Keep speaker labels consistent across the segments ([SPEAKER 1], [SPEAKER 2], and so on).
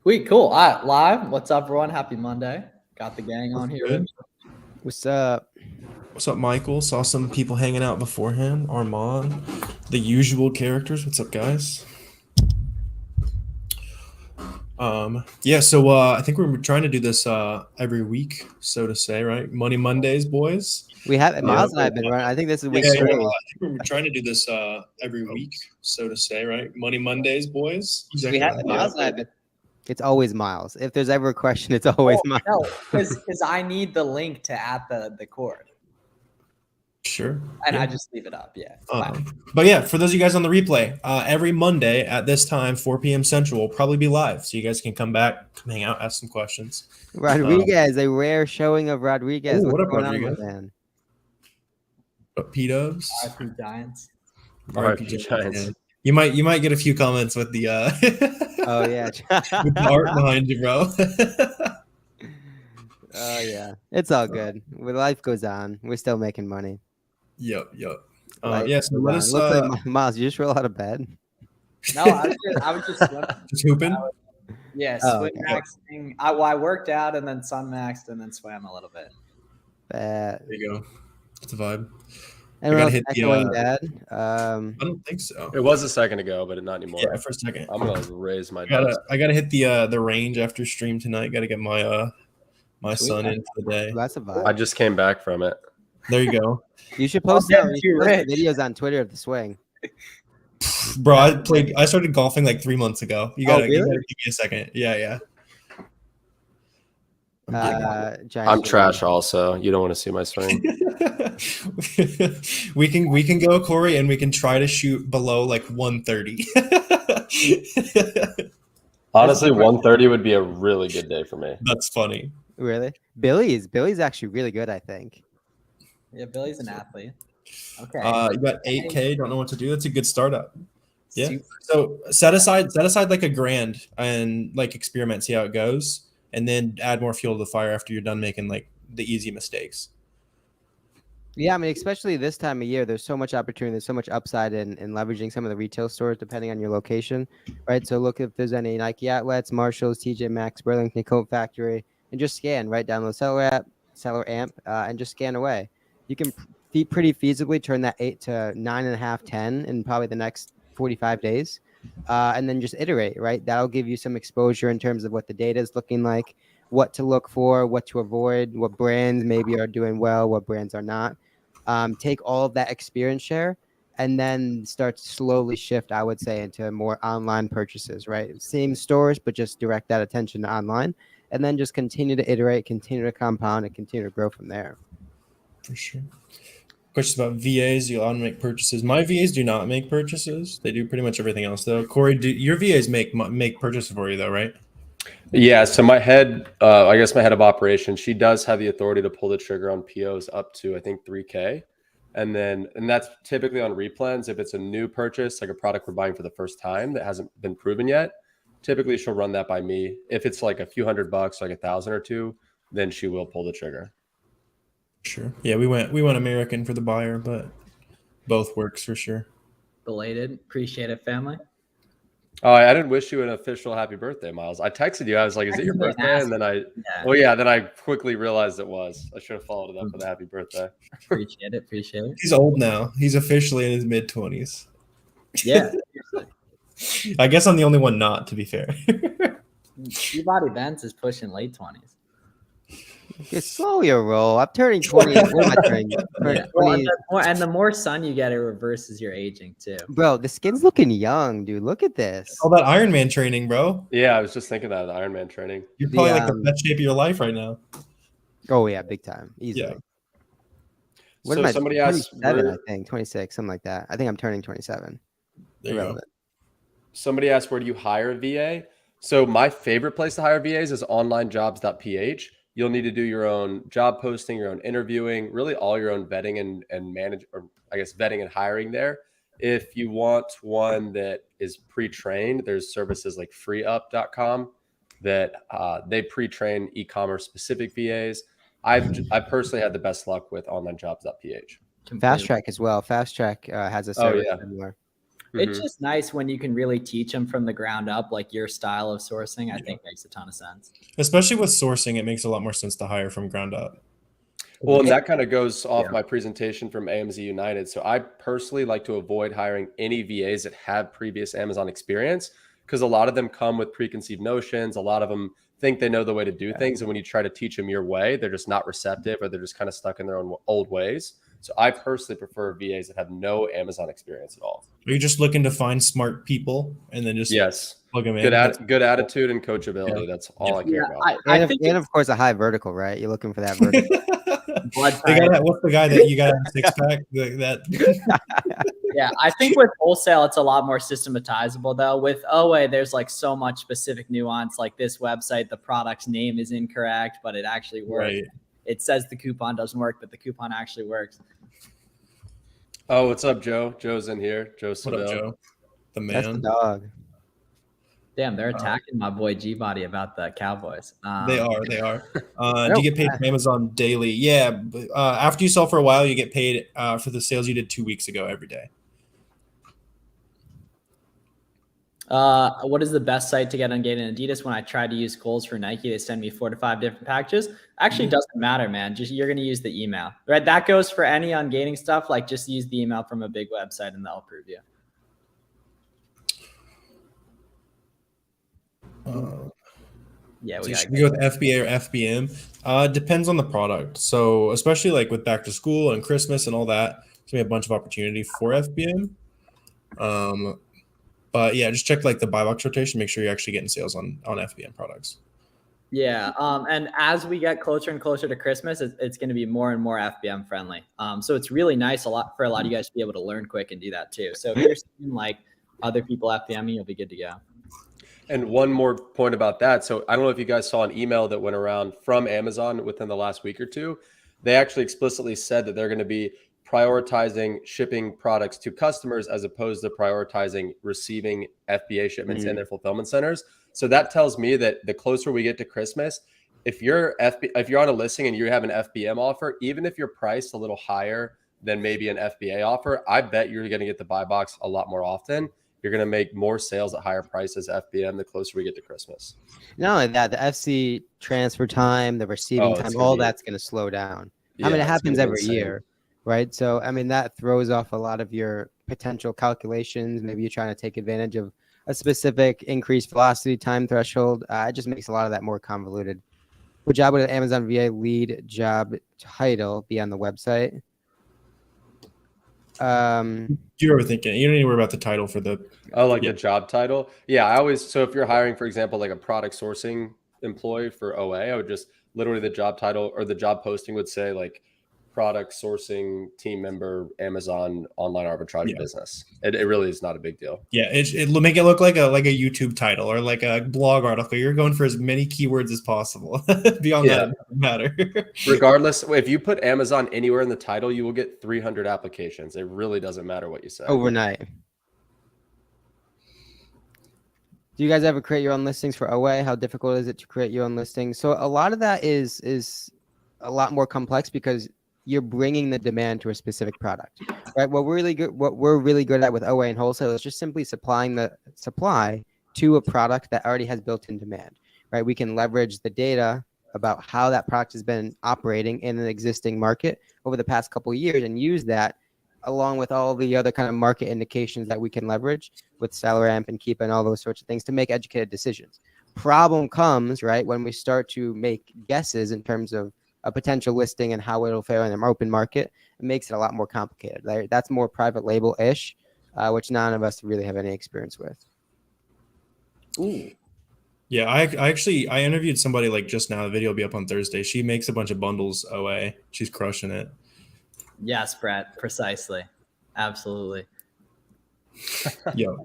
[SPEAKER 1] Sweet, cool. All right, live. What's up, everyone? Happy Monday. Got the gang on here.
[SPEAKER 2] Good.
[SPEAKER 3] What's up?
[SPEAKER 2] What's up, Michael? Saw some people hanging out beforehand. Armand, the usual characters. What's up, guys? So I think we're trying to do this every week, so to say, right? Money Mondays, boys.
[SPEAKER 3] We have Miles and I have been running. I think this is week 3.
[SPEAKER 2] I think we're trying to do this every week, so to say, right? Money Mondays, boys.
[SPEAKER 3] We have Miles and I have been. It's always Miles. If there's ever a question, it's always Miles.
[SPEAKER 1] No, because I need the link to add the cord.
[SPEAKER 2] Sure.
[SPEAKER 1] And I just leave it up. Yeah.
[SPEAKER 2] But yeah, for those of you guys on the replay, every Monday at this time, 4 p.m. Central, we'll probably be live. So you guys can come back, come hang out, ask some questions.
[SPEAKER 3] Rodriguez, a rare showing of Rodriguez.
[SPEAKER 2] Ooh, what up,
[SPEAKER 3] going
[SPEAKER 2] Rodriguez?
[SPEAKER 3] on, man?
[SPEAKER 2] P-Dubs.
[SPEAKER 1] RP Giants.
[SPEAKER 2] RP Giants. You might get a few comments with the
[SPEAKER 3] Oh yeah.
[SPEAKER 2] with the art behind you, bro.
[SPEAKER 3] Oh yeah. It's all good. When life goes on, we're still making money.
[SPEAKER 2] Yep. So
[SPEAKER 3] Looks like Miles, you just roll out of bed.
[SPEAKER 1] No, I was just
[SPEAKER 2] just hooping.
[SPEAKER 1] Swim maxing. I worked out and then sun maxed and then swam a little bit.
[SPEAKER 3] There
[SPEAKER 2] you go. It's a vibe.
[SPEAKER 3] Anyone else echoing dad?
[SPEAKER 2] I don't think so.
[SPEAKER 4] It was a second ago, but not anymore.
[SPEAKER 2] Yeah, for a second.
[SPEAKER 4] I'm gonna raise my.
[SPEAKER 2] I gotta hit the range after stream tonight. Gotta get my my son in for the day.
[SPEAKER 3] That's a vibe.
[SPEAKER 4] I just came back from it.
[SPEAKER 2] There you go.
[SPEAKER 3] You should post videos on Twitter of the swing.
[SPEAKER 2] Bro, I started golfing like 3 months ago. You gotta give me a second. Yeah.
[SPEAKER 4] I'm trash also. You don't want to see my swing.
[SPEAKER 2] we can go, Corey, and we can try to shoot below like 130.
[SPEAKER 4] Honestly, 130 would be a really good day for me.
[SPEAKER 2] That's funny.
[SPEAKER 3] Really? Billy's actually really good, I think.
[SPEAKER 1] Yeah, Billy's an athlete. Okay.
[SPEAKER 2] You got 8K, don't know what to do. That's a good startup. Yeah. So set aside like $1,000 and like experiment, see how it goes, and then add more fuel to the fire after you're done making like the easy mistakes.
[SPEAKER 3] Yeah, I mean, especially this time of year, there's so much opportunity, there's so much upside in leveraging some of the retail stores depending on your location, right? So look if there's any Nike outlets, Marshalls, TJ Maxx, Burlington Coat Factory, and just scan, right? Download Seller Amp, and just scan away. You can pretty feasibly turn that 8 to 9.5, 10 in probably the next 45 days, and then just iterate, right? That'll give you some exposure in terms of what the data is looking like, what to look for, what to avoid, what brands maybe are doing well, what brands are not. Take all of that experience share and then start to slowly shift, I would say, into more online purchases, right? Same stores, but just direct that attention to online and then just continue to iterate, continue to compound, and continue to grow from there.
[SPEAKER 2] For sure. Questions about VAs. You allow them to make purchases. My VAs do not make purchases. They do pretty much everything else, though. Corey, your VAs make purchases for you, though, right?
[SPEAKER 4] Yeah. So my head of operations, she does have the authority to pull the trigger on POs up to, I think, 3K. And that's typically on replens. If it's a new purchase, like a product we're buying for the first time that hasn't been proven yet, typically she'll run that by me. If it's like a few $100, like $1,000 or $2,000, then she will pull the trigger.
[SPEAKER 2] Sure. Yeah, we went American for the buyer, but both works for sure.
[SPEAKER 1] Belated. Appreciate it, family.
[SPEAKER 4] Oh, I didn't wish you an official happy birthday, Miles. I texted you. I was like, is it your birthday? And then then I quickly realized it was. I should have followed it up with a happy birthday.
[SPEAKER 1] Appreciate it.
[SPEAKER 2] He's old now. He's officially in his mid-20s.
[SPEAKER 1] Yeah.
[SPEAKER 2] I guess I'm the only one not, to be fair.
[SPEAKER 1] Peabody Benz is pushing late 20s.
[SPEAKER 3] Just slow your roll. I'm turning 20. What am I turning? 20.
[SPEAKER 1] And the more sun you get, it reverses your aging too.
[SPEAKER 3] Bro, the skin's looking young, dude. Look at this.
[SPEAKER 2] All that Ironman training, bro.
[SPEAKER 4] Yeah, I was just thinking that, the Ironman training.
[SPEAKER 2] You're probably like the best shape of your life right now.
[SPEAKER 3] Oh, yeah, big time. Easily. Yeah. What am I? Somebody asked, I think 26, something like that. I think I'm turning 27.
[SPEAKER 2] There you go.
[SPEAKER 4] Somebody asked, where do you hire a VA? So my favorite place to hire VAs is onlinejobs.ph. You'll need to do your own job posting, your own interviewing, really all your own vetting and manage, or I guess vetting and hiring there. If you want one that is pre-trained, there's services like freeup.com that they pre-train e-commerce specific VAs. I personally had the best luck with onlinejobs.ph.
[SPEAKER 3] Fast Track as well. Fast Track has a service similar.
[SPEAKER 1] It's just nice when you can really teach them from the ground up, like your style of sourcing. I think makes a ton of sense.
[SPEAKER 2] Especially with sourcing, it makes a lot more sense to hire from ground up.
[SPEAKER 4] Well, and that kind of goes off my presentation from AMZ United. So I personally like to avoid hiring any VAs that have previous Amazon experience, because a lot of them come with preconceived notions. A lot of them think they know the way to do things. And when you try to teach them your way, they're just not receptive, or they're just kind of stuck in their own old ways. So I personally prefer VAs that have no Amazon experience at all.
[SPEAKER 2] Are you just looking to find smart people and then just plug them in?
[SPEAKER 4] Good attitude and coachability. That's all I care about.
[SPEAKER 3] I think and of course a high vertical, right? You're looking for that vertical.
[SPEAKER 2] What's the guy that you got a six pack?
[SPEAKER 1] Yeah, I think with wholesale, it's a lot more systematizable though. With OA, there's like so much specific nuance. Like this website, the product's name is incorrect, but it actually works. Right. It says the coupon doesn't work, but the coupon actually works.
[SPEAKER 4] Oh, what's up, Joe? Joe's in here. Joe
[SPEAKER 2] What up, Joe? The man.
[SPEAKER 3] That's the dog.
[SPEAKER 1] Damn, they're attacking my boy G-Body about the Cowboys.
[SPEAKER 2] They are. Do you get paid from Amazon daily? Yeah. After you sell for a while, you get paid for the sales you did 2 weeks ago every day.
[SPEAKER 1] What is the best site to get Ungate and Adidas? When I try to use goals for Nike, they send me 4 to 5 different packages. Actually, doesn't matter, man. Just you're going to use the email, right? That goes for any ungating stuff. Like just use the email from a big website and they'll approve you.
[SPEAKER 2] We should go with FBA or FBM. Depends on the product. So especially like with back to school and Christmas and all that, there's gonna be a bunch of opportunity for FBM. But yeah, just check like the buy box rotation. Make sure you're actually getting sales on FBM products.
[SPEAKER 1] Yeah. And as we get closer and closer to Christmas, it's going to be more and more FBM friendly. So it's really nice for a lot of you guys to be able to learn quick and do that too. So if you're seeing like other people FBMing, you'll be good to go.
[SPEAKER 4] And one more point about that. So I don't know if you guys saw an email that went around from Amazon within the last week or two. They actually explicitly said that they're going to be prioritizing shipping products to customers as opposed to prioritizing receiving FBA shipments in their fulfillment centers. So that tells me that the closer we get to Christmas, if you're on a listing and you have an FBM offer, even if you're priced a little higher than maybe an FBA offer, I bet you're going to get the buy box a lot more often. You're going to make more sales at higher prices FBM the closer we get to Christmas.
[SPEAKER 3] Not only that, the FC transfer time, the receiving time, all that's going to slow down. I mean, it happens every year, right? So, I mean, that throws off a lot of your potential calculations. Maybe you're trying to take advantage of a specific increased velocity time threshold. It just makes a lot of that more convoluted. What job would an Amazon VA lead job title be on the website?
[SPEAKER 2] You're overthinking it. You don't need to worry about the title for the
[SPEAKER 4] the job title. Yeah, so if you're hiring, for example, like a product sourcing employee for OA, I would just literally the job title or the job posting would say like product sourcing team member, Amazon online arbitrage business. It really is not a big deal.
[SPEAKER 2] Yeah, it'll make it look like a YouTube title or like a blog article. You're going for as many keywords as possible. Beyond that, it doesn't matter.
[SPEAKER 4] Regardless, if you put Amazon anywhere in the title, you will get 300 applications. It really doesn't matter what you say.
[SPEAKER 3] Overnight. Do you guys ever create your own listings for OA? How difficult is it to create your own listings? So a lot of that is a lot more complex because you're bringing the demand to a specific product, right? What we're really good at with OA and wholesale is just simply supplying the supply to a product that already has built-in demand, right? We can leverage the data about how that product has been operating in an existing market over the past couple of years and use that along with all the other kind of market indications that we can leverage with SalaryAmp and Keep and all those sorts of things to make educated decisions. Problem comes, right, when we start to make guesses in terms of a potential listing and how it'll fare in an open market. It makes it a lot more complicated. Right? That's more private label-ish, which none of us really have any experience with.
[SPEAKER 1] Ooh.
[SPEAKER 2] Yeah, I interviewed somebody like just now. The video will be up on Thursday. She makes a bunch of bundles OA. She's crushing it.
[SPEAKER 1] Yes, Brett, precisely. Absolutely.
[SPEAKER 2] Yeah.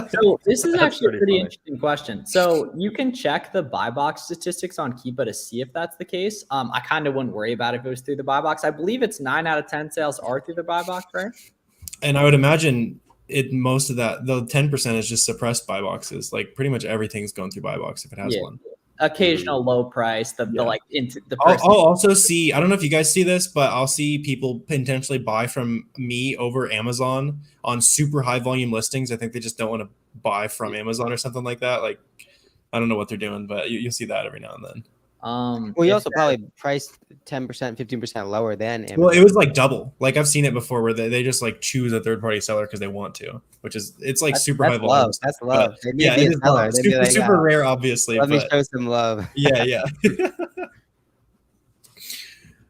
[SPEAKER 1] So this is actually a pretty interesting question. So you can check the buy box statistics on Keepa to see if that's the case. I kind of wouldn't worry about it if it was through the buy box. I believe it's 9 out of 10 sales are through the buy box, right?
[SPEAKER 2] And I would imagine most of that, the 10% is just suppressed buy boxes. Like pretty much everything's going through buy box if it has one.
[SPEAKER 1] occasional low price, the like into the
[SPEAKER 2] I'll also see, I don't know if you guys see this, but I'll see people potentially buy from me over Amazon on super high volume listings. I think they just don't want to buy from Amazon or something like that. Like, I don't know what they're doing, but you'll see that every now and then.
[SPEAKER 3] Well, you also probably priced 10%, 15% lower than Amazon.
[SPEAKER 2] Well, it was like double. Like I've seen it before where they just like choose a third party seller because they want to, which is it's like super high volume.
[SPEAKER 3] That's love.
[SPEAKER 2] Yeah, it is love. Super rare, obviously.
[SPEAKER 3] Let me show some love.
[SPEAKER 2] Yeah.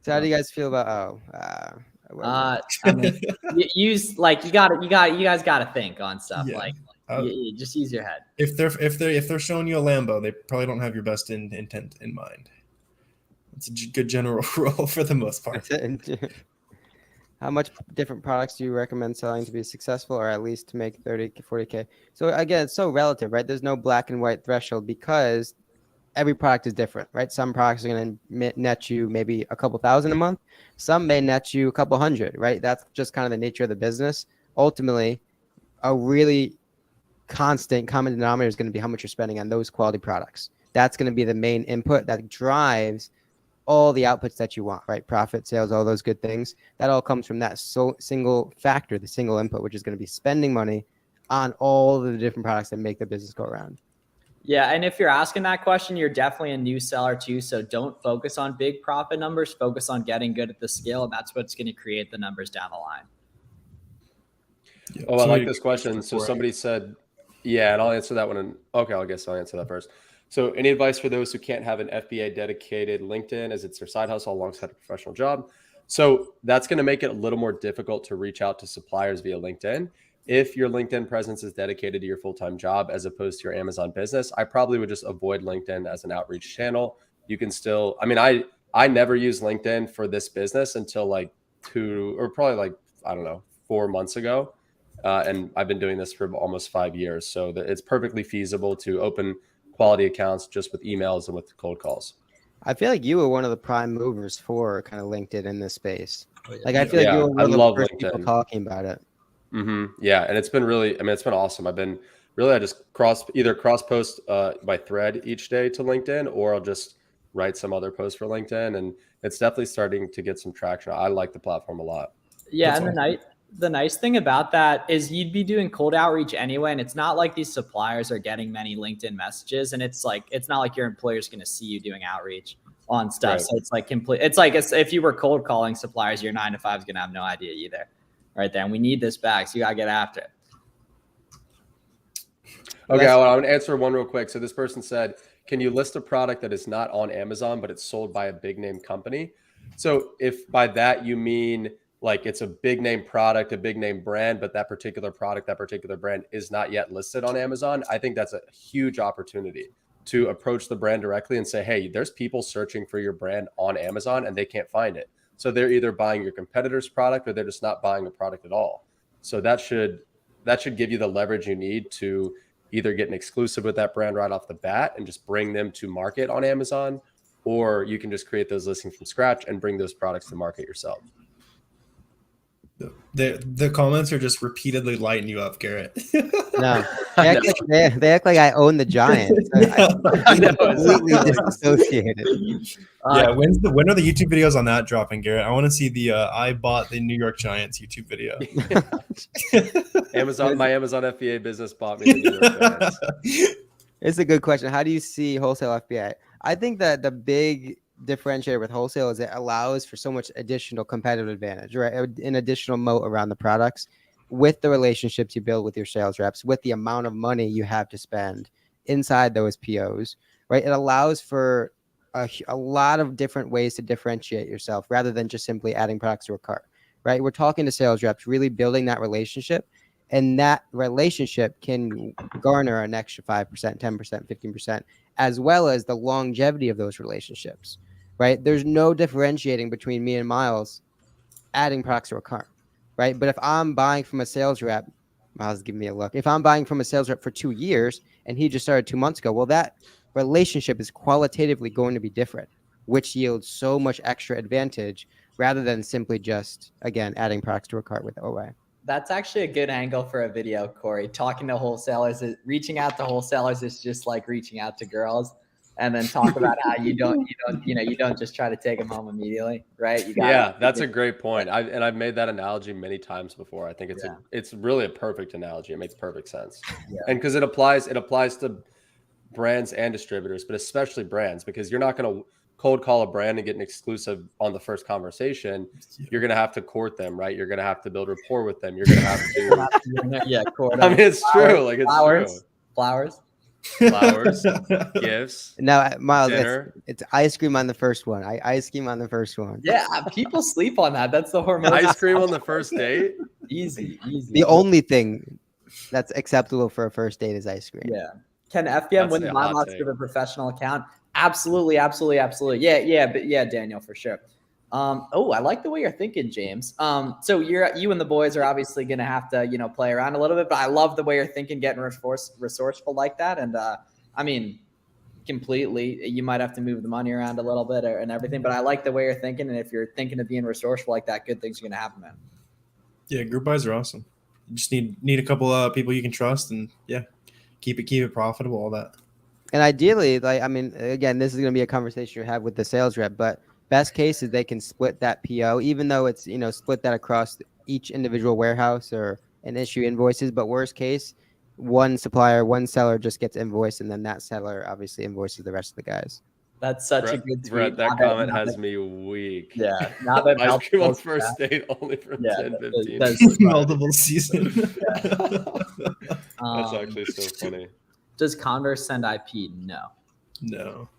[SPEAKER 3] So how do you guys feel about
[SPEAKER 1] I mean, you guys got to think on stuff like you just use your head.
[SPEAKER 2] If they're showing you a Lambo, they probably don't have your best intent in mind. It's a good general rule for the most part.
[SPEAKER 3] How much different products do you recommend selling to be successful, or at least to make 30, 40K? So again, it's so relative, right? There's no black and white threshold because every product is different, right? Some products are going to net you maybe a couple thousand a month. Some may net you a couple hundred, right? That's just kind of the nature of the business. Ultimately, a really constant common denominator is going to be how much you're spending on those quality products. That's going to be the main input that drives all the outputs that you want, right? Profit, sales, all those good things. That all comes from that single factor, the single input, which is going to be spending money on all the different products that make the business go around.
[SPEAKER 1] Yeah, and if you're asking that question, you're definitely a new seller too. So don't focus on big profit numbers. Focus on getting good at the scale. And that's what's going to create the numbers down the line.
[SPEAKER 4] Yeah. Oh, I like this question. So somebody said, yeah, and I'll answer that one. Okay, I guess I'll answer that first. So any advice for those who can't have an FBA dedicated LinkedIn as it's their side hustle alongside a professional job? So that's going to make it a little more difficult to reach out to suppliers via LinkedIn. If your LinkedIn presence is dedicated to your full-time job as opposed to your Amazon business, I probably would just avoid LinkedIn as an outreach channel. You can still, I mean, I never used LinkedIn for this business until like 4 months ago. And I've been doing this for almost 5 years. So it's perfectly feasible to open quality accounts just with emails and with cold calls.
[SPEAKER 3] I feel like you were one of the prime movers for kind of LinkedIn in this space. Like I feel like you were one of the first people talking about it.
[SPEAKER 4] Yeah, and it's been really, I mean, it's been awesome. I just cross post my thread each day to LinkedIn, or I'll just write some other post for LinkedIn, and it's definitely starting to get some traction. I like the platform a lot.
[SPEAKER 1] Yeah, and the nice thing about that is you'd be doing cold outreach anyway, and it's not like these suppliers are getting many LinkedIn messages, and it's not like your employer's going to see you doing outreach on stuff. Right. So it's like complete. It's like if you were cold calling suppliers, your 9 to 5 is going to have no idea either. Right there, and we need this back, so you gotta get after it.
[SPEAKER 4] Okay, well, I'm gonna answer one real quick. So this person said, can you list a product that is not on Amazon but it's sold by a big name company? So if by that you mean like it's a big name product, a big name brand, but that particular product, that particular brand is not yet listed on Amazon, I think that's a huge opportunity to approach the brand directly and say, hey, there's people searching for your brand on Amazon and they can't find it. So they're either buying your competitor's product or they're just not buying the product at all. So that should give you the leverage you need to either get an exclusive with that brand right off the bat and just bring them to market on Amazon, or you can just create those listings from scratch and bring those products to market yourself.
[SPEAKER 2] The comments are just repeatedly lighting you up, Garrett.
[SPEAKER 3] No, they act like I own the Giants. I'm completely disassociated.
[SPEAKER 2] Yeah, when are the YouTube videos on that dropping, Garrett? I want to see the I bought the New York Giants YouTube video.
[SPEAKER 4] My Amazon FBA business bought me the New York Giants.
[SPEAKER 3] It's a good question. How do you see wholesale FBA? I think that the big differentiator with wholesale is it allows for so much additional competitive advantage, right? An additional moat around the products with the relationships you build with your sales reps, with the amount of money you have to spend inside those POs, right? It allows for a lot of different ways to differentiate yourself rather than just simply adding products to a cart, right? We're talking to sales reps, really building that relationship, and that relationship can garner an extra 5%, 10%, 15%, as well as the longevity of those relationships. Right? There's no differentiating between me and Miles adding products to a cart, right? But if I'm buying from a sales rep, Miles, give me a look. If I'm buying from a sales rep for 2 years and he just started 2 months ago, well, that relationship is qualitatively going to be different, which yields so much extra advantage rather than simply just, again, adding products to a cart with OA.
[SPEAKER 1] That's actually a good angle for a video, Corey. Talking to wholesalers, reaching out to wholesalers is just like reaching out to girls. and then talk about how you don't just try to take them home immediately, right?
[SPEAKER 4] That's a great point. I've made that analogy many times before. I think it's really a perfect analogy. It makes perfect sense.
[SPEAKER 1] Yeah.
[SPEAKER 4] And because it applies to brands and distributors, but especially brands, because you're not going to cold call a brand and get an exclusive on the first conversation. You're going to have to court them, right? You're going to have to build rapport with them. You're going to have to,
[SPEAKER 1] court
[SPEAKER 4] I mean, it's true. Like, it's
[SPEAKER 1] flowers,
[SPEAKER 4] gifts.
[SPEAKER 3] No, Miles,
[SPEAKER 4] dinner.
[SPEAKER 3] it's ice cream on the first one. Ice cream on the first one.
[SPEAKER 1] Yeah, people sleep on that. That's the hormone.
[SPEAKER 4] Ice cream on the first date.
[SPEAKER 1] Easy.
[SPEAKER 3] The only thing that's acceptable for a first date is ice cream.
[SPEAKER 1] Yeah. Can FBM win the My Box with a professional account? Absolutely. Yeah, Daniel, for sure. I like the way you're thinking, James. So you and the boys are obviously going to have to, play around a little bit, but I love the way you're thinking, getting resourceful like that. And, I mean, completely, you might have to move the money around a little bit and everything, but I like the way you're thinking. And if you're thinking of being resourceful like that, good things are going to happen, man.
[SPEAKER 2] Yeah. Group buys are awesome. You just need a couple of people you can trust, and keep it profitable, all that.
[SPEAKER 3] And ideally, again, this is going to be a conversation you have with the sales rep, but best case is they can split that PO, even though it's, split that across each individual warehouse and issue invoices. But worst case, one supplier, one seller just gets invoiced, and then that seller obviously invoices the rest of the guys.
[SPEAKER 1] That's such a good tweet.
[SPEAKER 4] Brett, that comment has me weak.
[SPEAKER 1] Yeah. Not that
[SPEAKER 4] ice cream on first date only for 10-15.
[SPEAKER 2] Multiple season.
[SPEAKER 4] That's actually so funny.
[SPEAKER 1] Does Converse send IP?
[SPEAKER 2] No.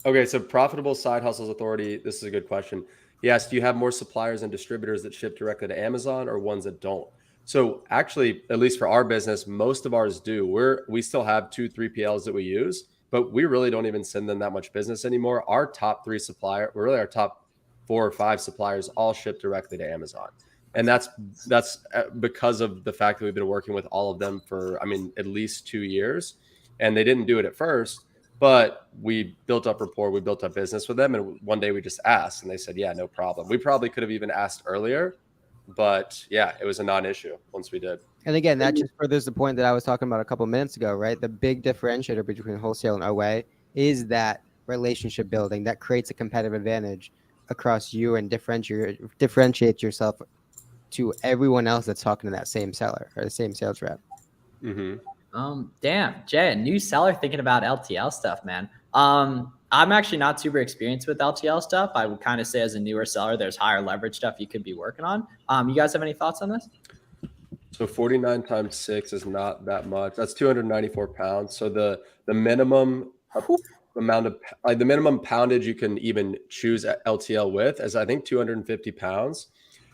[SPEAKER 4] Okay, so Profitable Side Hustles Authority. This is a good question. He asked, do you have more suppliers and distributors that ship directly to Amazon or ones that don't? So actually, at least for our business, most of ours do. We still have 2 3PLs that we use, but we really don't even send them that much business anymore. Our top 3 supplier, really our top 4 or 5 suppliers all ship directly to Amazon. And that's because of the fact that we've been working with all of them for, at least 2 years. And they didn't do it at first, but we built up rapport, we built up business with them. And one day we just asked and they said, yeah, no problem. We probably could have even asked earlier, but yeah, it was a non-issue once we did.
[SPEAKER 3] And again, that just furthers the point that I was talking about a couple of minutes ago, right? The big differentiator between wholesale and OA is that relationship building that creates a competitive advantage across you and differentiates yourself to everyone else that's talking to that same seller or the same sales rep.
[SPEAKER 4] Mm-hmm.
[SPEAKER 1] Damn, Jay, a new seller thinking about LTL stuff, man. I'm actually not super experienced with LTL stuff. I would kind of say as a newer seller, there's higher leverage stuff you could be working on. You guys have any thoughts on this?
[SPEAKER 4] So 49 times 6 is not that much. That's 294 pounds. So the minimum amount of the minimum poundage you can even choose LTL with is I think 250 pounds.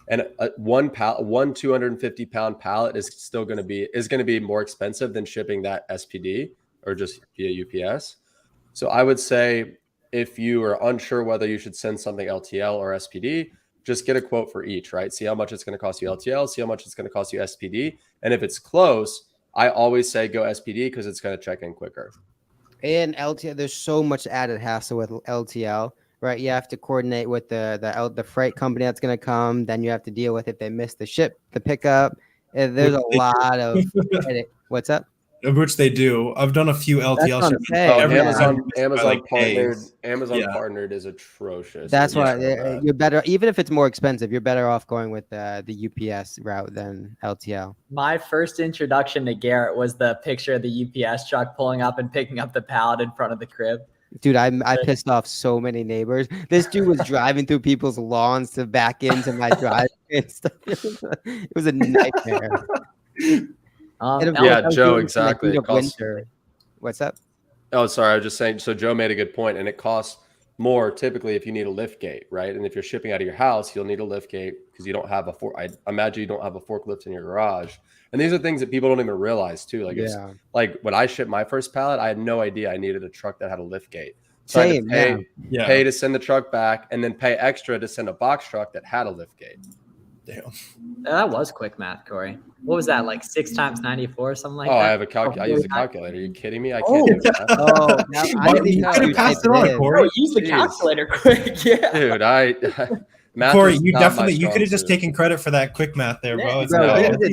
[SPEAKER 4] And one 250 pound pallet is still going to be more expensive than shipping that SPD or just via UPS. So I would say if you are unsure whether you should send something LTL or SPD, just get a quote for each, right? See how much it's going to cost you LTL, see how much it's going to cost you SPD. And if it's close, I always say go SPD because it's going to check in quicker.
[SPEAKER 3] And LTL, there's so much added hassle with LTL. Right, you have to coordinate with the freight company that's going to come. Then you have to deal with if they miss the pickup. There's a lot of what's up?
[SPEAKER 2] Which they do. I've done a few LTL ships.
[SPEAKER 4] Amazon partnered is atrocious.
[SPEAKER 3] That's why you're better. Even if it's more expensive, you're better off going with the UPS route than LTL.
[SPEAKER 1] My first introduction to Garrett was the picture of the UPS truck pulling up and picking up the pallet in front of the crib.
[SPEAKER 3] Dude, I pissed off so many neighbors. This dude was driving through people's lawns to back into my drive and stuff. It was a nightmare.
[SPEAKER 4] Joe, exactly.
[SPEAKER 3] What's up?
[SPEAKER 4] Oh, sorry. I was just saying. So Joe made a good point, and it costs more typically if you need a lift gate, right? And if you're shipping out of your house, you'll need a lift gate because you don't have I imagine you don't have a forklift in your garage. And these are things that people don't even realize too. Like when I shipped my first pallet, I had no idea I needed a truck that had a lift gate. So I had to pay to send the truck back and then pay extra to send a box truck that had a lift gate.
[SPEAKER 2] Damn.
[SPEAKER 1] That was quick math, Corey. What was that, like 6 times 94 or something like that?
[SPEAKER 4] I have a calculator. I use a calculator. Are you kidding me? I can't do that.
[SPEAKER 2] You pass it on, Corey.
[SPEAKER 1] Use the calculator quick. Yeah.
[SPEAKER 4] Dude,
[SPEAKER 2] Corey, you could have just taken credit for that quick math there, bro.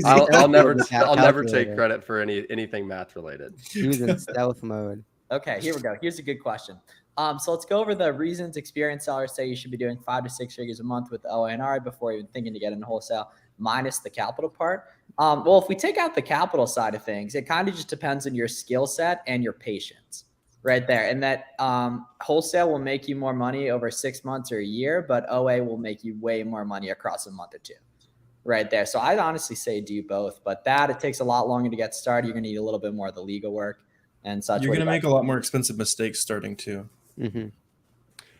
[SPEAKER 4] I'll never take credit for anything math related.
[SPEAKER 3] He was in stealth mode.
[SPEAKER 1] Okay, here we go. Here's a good question. So let's go over the reasons experienced sellers say you should be doing 5 to 6 figures a month with OA and RA before even thinking to get into wholesale, minus the capital part. Well, if we take out the capital side of things, it kind of just depends on your skill set and your patience right there. And that wholesale will make you more money over 6 months or a year, but OA will make you way more money across a month or two right there. So I'd honestly say do both, but it takes a lot longer to get started. You're going to need a little bit more of the legal work and such.
[SPEAKER 2] You're going to make a lot more expensive mistakes starting too.
[SPEAKER 3] Mm-hmm.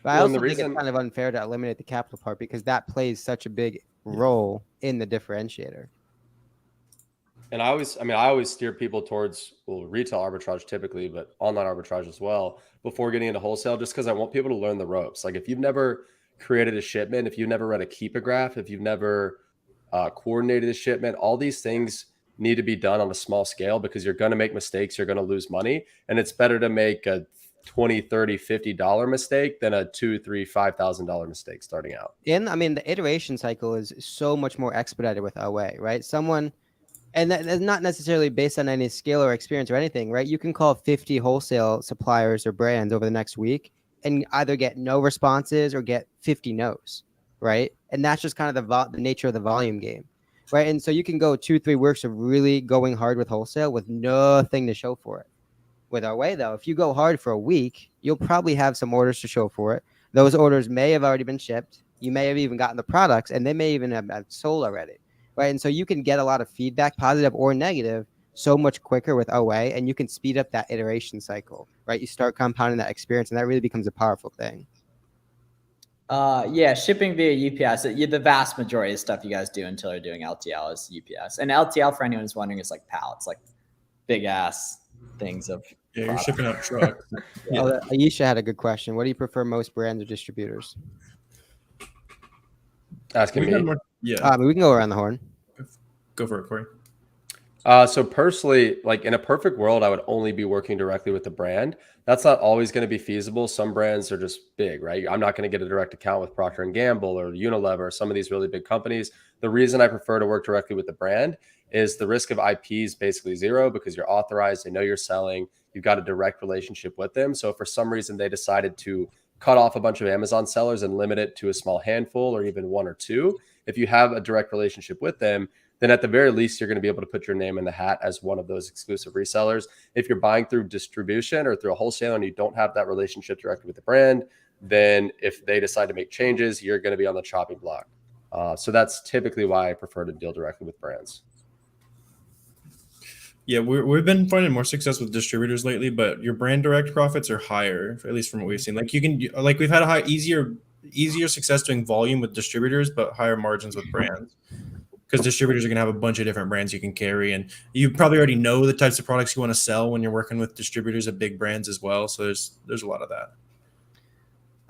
[SPEAKER 3] But I also think it's kind of unfair to eliminate the capital part because that plays such a big role in the differentiator.
[SPEAKER 4] And I always steer people towards retail arbitrage typically, but online arbitrage as well before getting into wholesale, just because I want people to learn the ropes. Like if you've never created a shipment, if you've never read a keep a graph, if you've never coordinated a shipment, all these things need to be done on a small scale because you're going to make mistakes, you're going to lose money. And it's better to make a $20, $30, $50 mistake than a $2,000, $3,000, $5,000 mistake starting out.
[SPEAKER 3] And I mean, the iteration cycle is so much more expedited with OA, right? And that's not necessarily based on any skill or experience or anything, right? You can call 50 wholesale suppliers or brands over the next week and either get no responses or get 50 no's, right? And that's just kind of the nature of the volume game, right? And so you can go 2-3 weeks of really going hard with wholesale with nothing to show for it. With OA, though, if you go hard for a week, you'll probably have some orders to show for it. Those orders may have already been shipped. You may have even gotten the products, and they may even have sold already. Right. And so you can get a lot of feedback, positive or negative, so much quicker with OA, and you can speed up that iteration cycle. Right. You start compounding that experience, and that really becomes a powerful thing.
[SPEAKER 1] Yeah, shipping via UPS. The vast majority of stuff you guys do until you're doing LTL is UPS. And LTL, for anyone who's wondering, is like pallets, like big ass things of.
[SPEAKER 2] Yeah, you're shipping out trucks.
[SPEAKER 3] Yeah. Oh, Aisha had a good question. What do you prefer most, brands or distributors?
[SPEAKER 4] Asking me.
[SPEAKER 3] Yeah. We can go around the horn.
[SPEAKER 2] Go for it, Corey.
[SPEAKER 4] So personally, like in a perfect world, I would only be working directly with the brand. That's not always going to be feasible. Some brands are just big, right? I'm not going to get a direct account with Procter & Gamble or Unilever or some of these really big companies. The reason I prefer to work directly with the brand is the risk of IP is basically zero because you're authorized. They know you're selling. You've got a direct relationship with them. So if for some reason they decided to cut off a bunch of Amazon sellers and limit it to a small handful or even 1 or 2, if you have a direct relationship with them, then at the very least, you're going to be able to put your name in the hat as one of those exclusive resellers. If you're buying through distribution or through a wholesaler and you don't have that relationship directly with the brand, then if they decide to make changes, you're going to be on the chopping block. So that's typically why I prefer to deal directly with brands.
[SPEAKER 2] Yeah, we've been finding more success with distributors lately, but your brand direct profits are higher, at least from what we've seen. Like we've had a easier success doing volume with distributors, but higher margins with brands. Because distributors are going to have a bunch of different brands you can carry, and you probably already know the types of products you want to sell when you're working with distributors of big brands as well. So there's a lot of that.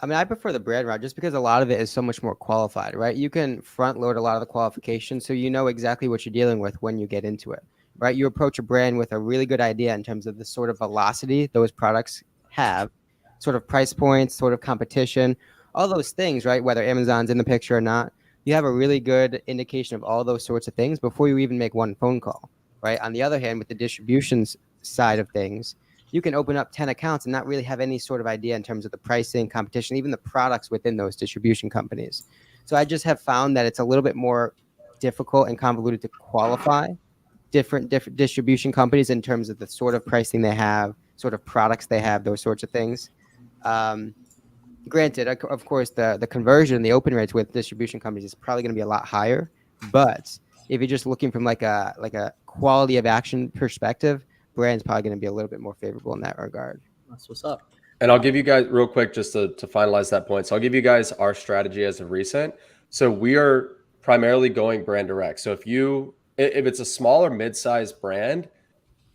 [SPEAKER 3] I mean, I prefer the brand route just because a lot of it is so much more qualified, right? You can front load a lot of the qualifications, so you know exactly what you're dealing with when you get into it, right? You approach a brand with a really good idea in terms of the sort of velocity those products have, sort of price points, sort of competition, all those things, right? Whether Amazon's in the picture or not. You have a really good indication of all those sorts of things before you even make one phone call, right? On the other hand, with the distributions side of things, you can open up 10 accounts and not really have any sort of idea in terms of the pricing, competition, even the products within those distribution companies. So I just have found that it's a little bit more difficult and convoluted to qualify different distribution companies in terms of the sort of pricing they have, sort of products they have, those sorts of things. Granted, of course, the conversion, the open rates with distribution companies is probably going to be a lot higher. But if you're just looking from like a quality of action perspective, brand's probably going to be a little bit more favorable in that regard.
[SPEAKER 1] That's what's up.
[SPEAKER 4] And I'll give you guys real quick just to finalize that point. So I'll give you guys our strategy as of recent. So we are primarily going brand direct. So if it's a small or mid-sized brand,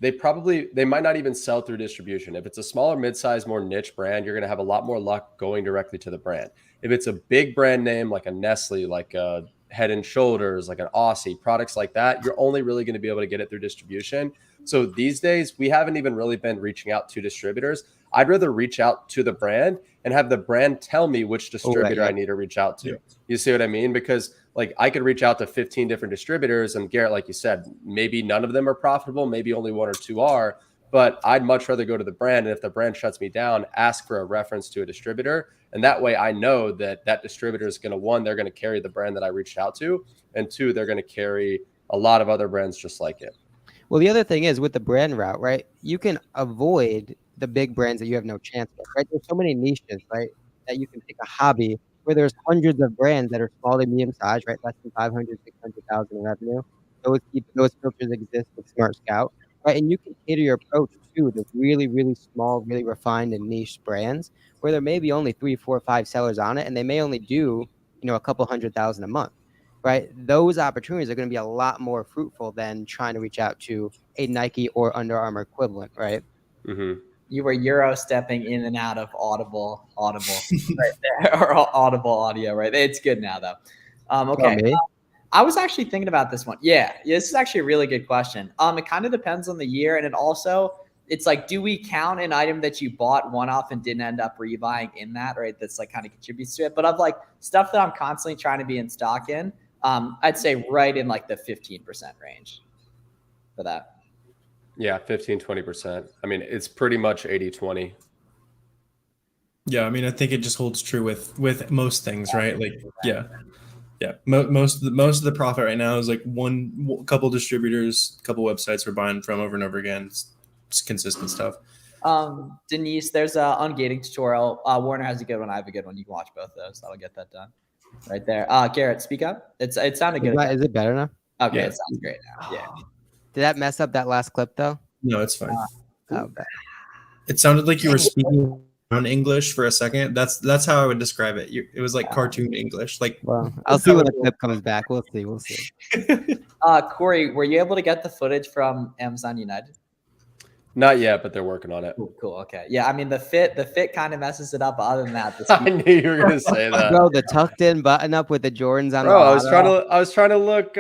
[SPEAKER 4] they might not even sell through distribution. If it's a smaller, mid-sized, more niche brand, you're going to have a lot more luck going directly to the brand. If it's a big brand name like a Nestle, like a Head and Shoulders, like an Aussie, products like that, you're only really going to be able to get it through distribution. So these days, we haven't even really been reaching out to distributors. I'd rather reach out to the brand and have the brand tell me which distributor I need to reach out to. Yeah. You see what I mean? Because like I could reach out to 15 different distributors, and Garrett, like you said, maybe none of them are profitable, maybe only 1 or 2 are. but I'd much rather go to the brand. And if the brand shuts me down, ask for a reference to a distributor. And that way I know that that distributor is going to, one, they're going to carry the brand that I reached out to. And two, they're going to carry a lot of other brands just like it.
[SPEAKER 3] Well, the other thing is with the brand route, right? You can avoid the big brands that you have no chance with, right? There's so many niches, right? That you can pick a hobby where there's hundreds of brands that are small to medium size, right? Less than 500, 600,000 in revenue. Those filters exist with Smart Scout, right? And you can cater your approach to the really, really small, really refined and niche brands where there may be only 3, 4, 5 sellers on it, and they may only do, a couple 100,000 a month, right? Those opportunities are going to be a lot more fruitful than trying to reach out to a Nike or Under Armour equivalent, right?
[SPEAKER 4] Mm-hmm.
[SPEAKER 1] You were Euro stepping in and out of audible right there, or audible audio, right? It's good now though. Okay. I was actually thinking about this one. Yeah, this is actually a really good question. It kind of depends on the year, and it's like, do we count an item that you bought one off and didn't end up rebuying in that, right? That's like kind of contributes to it. But of like stuff that I'm constantly trying to be in stock in, I'd say right in like the 15% range for that.
[SPEAKER 4] Yeah, 15-20%. I mean, it's pretty much 80-20.
[SPEAKER 2] Yeah, I mean, I think it just holds true with most things, right? Like, yeah. Most of the profit right now is like couple distributors, couple websites we're buying from over and over again. It's consistent stuff.
[SPEAKER 1] Denise, there's a ungating tutorial. Warner has a good one. I have a good one. You can watch both those. That'll get that done. Right there. Garrett, speak up. It sounded good.
[SPEAKER 3] Is it better now?
[SPEAKER 1] Okay,
[SPEAKER 2] Yeah.
[SPEAKER 1] It sounds great now. Yeah.
[SPEAKER 3] Did that mess up that last clip though?
[SPEAKER 2] No, it's fine.
[SPEAKER 3] Okay.
[SPEAKER 2] It sounded like you were speaking on English for a second. That's how I would describe it. It was like cartoon English. Like,
[SPEAKER 3] well, I'll see when the clip comes back. We'll see.
[SPEAKER 1] Corey, were you able to get the footage from Amazon United?
[SPEAKER 4] Not yet, but they're working on it.
[SPEAKER 1] Cool. Okay. Yeah. I mean, the fit kind of messes it up. But other than that,
[SPEAKER 4] I knew you were going to say that.
[SPEAKER 3] Bro, the tucked in button up with the Jordans on.
[SPEAKER 4] Bro, I was trying to look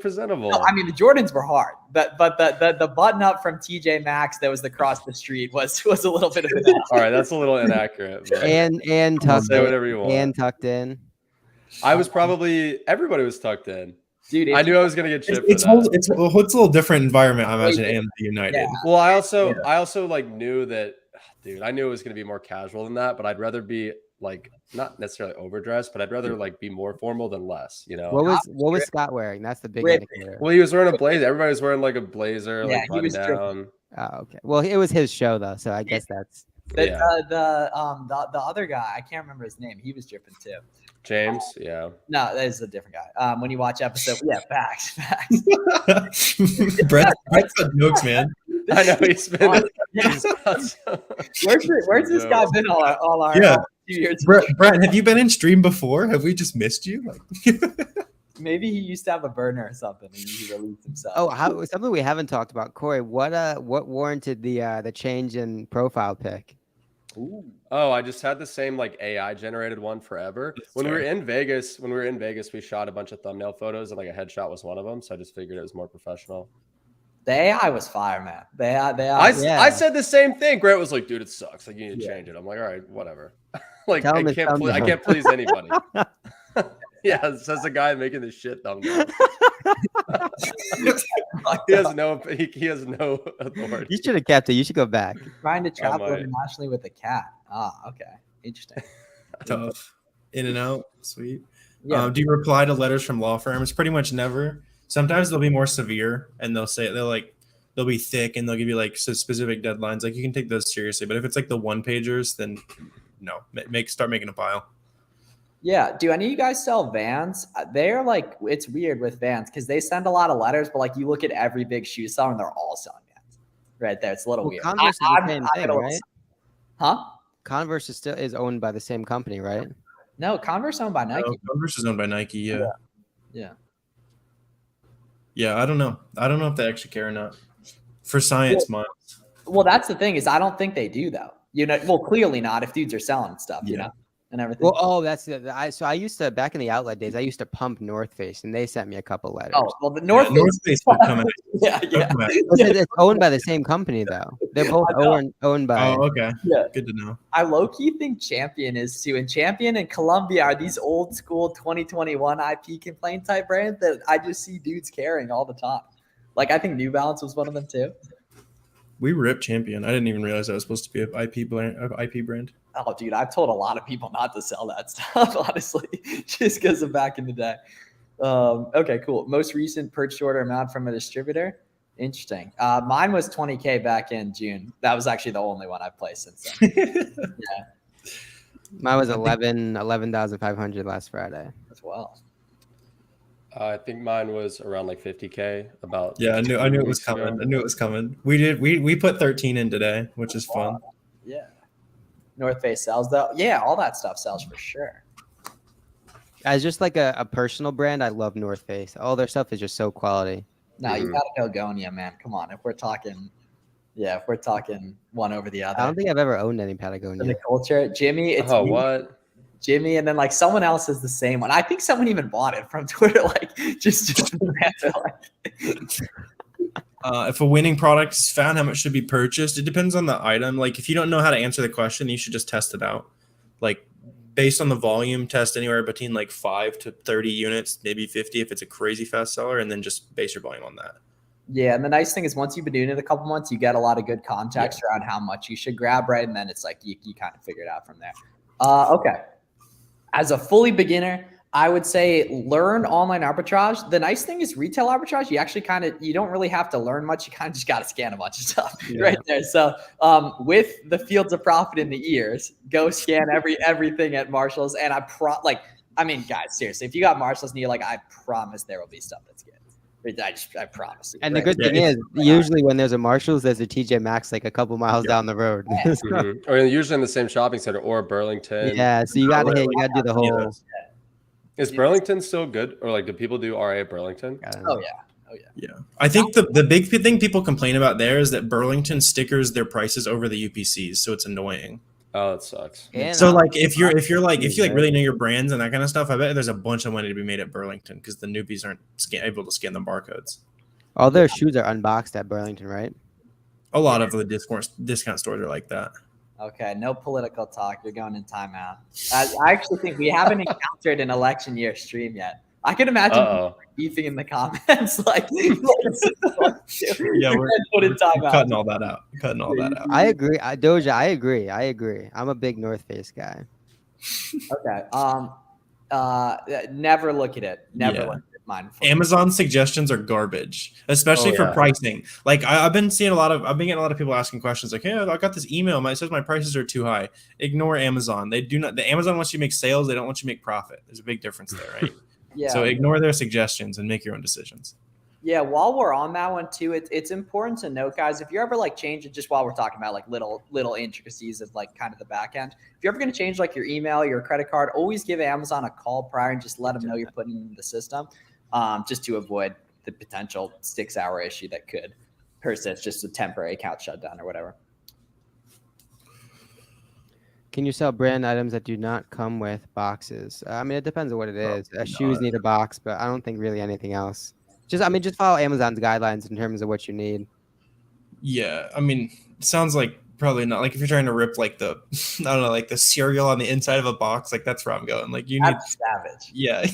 [SPEAKER 4] presentable.
[SPEAKER 1] No, I mean, the Jordans were hard, but the button up from TJ Maxx that was across the street was a little bit of an.
[SPEAKER 4] All right, that's a little inaccurate. But
[SPEAKER 3] and tucked
[SPEAKER 4] say whatever you want.
[SPEAKER 3] And tucked in.
[SPEAKER 4] Everybody was tucked in.
[SPEAKER 1] Dude,
[SPEAKER 4] I knew I was gonna get chipped.
[SPEAKER 2] It's a little different environment, I imagine, and the United.
[SPEAKER 1] Yeah.
[SPEAKER 4] Well, I also like knew that, dude. I knew it was gonna be more casual than that, but I'd rather be like not necessarily overdressed, but I'd rather like be more formal than less.
[SPEAKER 3] What was Scott wearing? That's the big indicator.
[SPEAKER 4] Well, he was wearing a blazer. Everybody was wearing like a blazer,
[SPEAKER 1] Yeah,
[SPEAKER 4] like button down.
[SPEAKER 3] Oh, okay. Well, it was his show though, so I guess that's.
[SPEAKER 1] The other guy, I can't remember his name. He was dripping too.
[SPEAKER 4] James, yeah.
[SPEAKER 1] No, that is a different guy. When you watch episode, facts.
[SPEAKER 2] Brett's got jokes, man.
[SPEAKER 4] I know he's been.
[SPEAKER 1] Where's this guy been all our 2 years?
[SPEAKER 2] Brett, have you been in stream before? Have we just missed you?
[SPEAKER 1] Maybe he used to have a burner or something, and he released himself.
[SPEAKER 3] Oh, something we haven't talked about, Corey. What warranted the change in profile pic?
[SPEAKER 1] Ooh.
[SPEAKER 4] Oh, I just had the same like AI generated one forever. When we were in Vegas, we shot a bunch of thumbnail photos and like a headshot was one of them. So I just figured it was more professional.
[SPEAKER 1] The AI was fire, man.
[SPEAKER 4] I said the same thing. Grant was like, dude, it sucks. Like, you need to change it. I'm like, all right, whatever. Like, I can't please anybody. Yeah, says the guy making this shit thumbnail. He has no authority.
[SPEAKER 3] You should have kept it. You should go back.
[SPEAKER 1] Trying to travel internationally with a cat. Okay. Interesting.
[SPEAKER 2] Tough. In and out. Sweet.
[SPEAKER 1] Yeah.
[SPEAKER 2] Do you reply to letters from law firms? Pretty much never. Sometimes they'll be more severe and they'll be thick and they'll give you like specific deadlines. Like you can take those seriously. But if it's like the one pagers, then no. Start making a pile.
[SPEAKER 1] Yeah. Do any of you guys sell Vans? They're like, it's weird with Vans because they send a lot of letters, but like you look at every big shoe seller and they're all selling Vans right there. It's a little weird.
[SPEAKER 3] Converse is the same thing, right?
[SPEAKER 1] Huh?
[SPEAKER 3] Converse is owned by the same company, right?
[SPEAKER 1] No, Converse owned by Nike.
[SPEAKER 2] No, Converse is owned by Nike.
[SPEAKER 1] Yeah.
[SPEAKER 2] Yeah. I don't know if they actually care or not. For science months.
[SPEAKER 1] Well, that's the thing is I don't think they do though. Well, clearly not if dudes are selling stuff, and everything.
[SPEAKER 3] Well, that's it. So I used to, back in the outlet days, I used to pump North Face, and they sent me a couple letters.
[SPEAKER 1] Oh, well, the North
[SPEAKER 2] Face would come in.
[SPEAKER 1] Yeah.
[SPEAKER 3] It's owned by the same company, though. They're both owned by.
[SPEAKER 2] Oh, okay.
[SPEAKER 1] Yeah.
[SPEAKER 2] Good to know.
[SPEAKER 1] I low-key think Champion is too. And Champion and Columbia are these old school 2021 IP complaint type brands that I just see dudes carrying all the time. Like, I think New Balance was one of them, too.
[SPEAKER 2] We rip Champion. I didn't even realize that was supposed to be an IP brand.
[SPEAKER 1] Oh, dude, I've told a lot of people not to sell that stuff, honestly, just because of back in the day. Okay, cool. Most recent purchase order amount from a distributor. Interesting. Mine was 20K back in June. That was actually the only one I've placed since then. Yeah.
[SPEAKER 3] Mine was 11,500 last Friday
[SPEAKER 1] As well.
[SPEAKER 4] I think mine was around like 50K. About
[SPEAKER 2] I knew it was coming. I knew it was coming. We put 13 in today, which is fun.
[SPEAKER 1] Yeah. North Face sells though. Yeah, all that stuff sells for sure.
[SPEAKER 3] as just like a personal brand. I love North Face. All their stuff is just so quality.
[SPEAKER 1] No, you gotta go Gonia, man. Come on. If we're talking one over the other.
[SPEAKER 3] I don't think I've ever owned any Patagonia.
[SPEAKER 1] The culture, Jimmy. It's me,
[SPEAKER 4] what?
[SPEAKER 1] Jimmy, and then like someone else is the same one. I think someone even bought it from Twitter, like just
[SPEAKER 2] if a winning product is found, how much should be purchased? It depends on the item. Like if you don't know how to answer the question, you should just test it out. Like based on the volume, test anywhere between like 5 to 30 units, maybe 50 if it's a crazy fast seller, and then just base your volume on that.
[SPEAKER 1] Yeah, and the nice thing is once you've been doing it a couple months, you get a lot of good context around how much you should grab, right? And then it's like you kind of figure it out from there. Okay. As a fully beginner, I would say learn online arbitrage. The nice thing is retail arbitrage, you actually you don't really have to learn much. You kind of just got to scan a bunch of stuff right there. So with the fields of profit in the ears, go scan everything at Marshall's. And guys, seriously, if you got Marshall's and you're like, I promise there will be stuff that's good. I promise.
[SPEAKER 3] And the good thing is, usually when there's a Marshall's, there's a TJ Maxx like a couple miles down the road.
[SPEAKER 4] Or usually in the same shopping center or Burlington.
[SPEAKER 3] Yeah, so you got to do the whole.
[SPEAKER 4] Is Burlington still good, or like do people do RA at Burlington?
[SPEAKER 1] Oh yeah.
[SPEAKER 2] I think the big thing people complain about there is that Burlington stickers their prices over the UPCs, so it's annoying.
[SPEAKER 4] Oh, it sucks.
[SPEAKER 3] And
[SPEAKER 2] so like if you really know your brands and that kind of stuff, I bet there's a bunch of money to be made at Burlington because the newbies aren't able to scan the barcodes.
[SPEAKER 3] All their shoes are unboxed at Burlington, right?
[SPEAKER 2] A lot of the discount stores are like that.
[SPEAKER 1] Okay, no political talk. You're going in timeout. I actually think we haven't encountered an election year stream yet. I can imagine beefing in the comments. Like,
[SPEAKER 2] we're cutting all that out.
[SPEAKER 3] I agree. Doja, I agree. I'm a big North Face guy.
[SPEAKER 1] Okay. Never look at it. Never look at it.
[SPEAKER 2] Amazon suggestions are garbage, especially for pricing. Like I've been getting a lot of people asking questions like, "Hey, I got this email. It says my prices are too high." Ignore Amazon. They do not. The Amazon wants you to make sales. They don't want you to make profit. There's a big difference there, right?
[SPEAKER 1] Yeah.
[SPEAKER 2] So ignore their suggestions and make your own decisions.
[SPEAKER 1] Yeah. While we're on that one too, it's important to note, guys, if you're ever like changing, just while we're talking about like little intricacies of like kind of the back end, if you're ever going to change like your email, your credit card, always give Amazon a call prior and just let them know you're putting it in the system. Just to avoid the potential 6-hour issue that could persist, just a temporary account shutdown or whatever.
[SPEAKER 3] Can you sell brand items that do not come with boxes? I mean, it depends on what it is. Shoes need a box, but I don't think really anything else. Just follow Amazon's guidelines in terms of what you need.
[SPEAKER 2] Yeah, I mean, it sounds like probably not. Like if you're trying to rip like the like the cereal on the inside of a box, like that's where I'm going. Like
[SPEAKER 1] that's savage.
[SPEAKER 2] Yeah.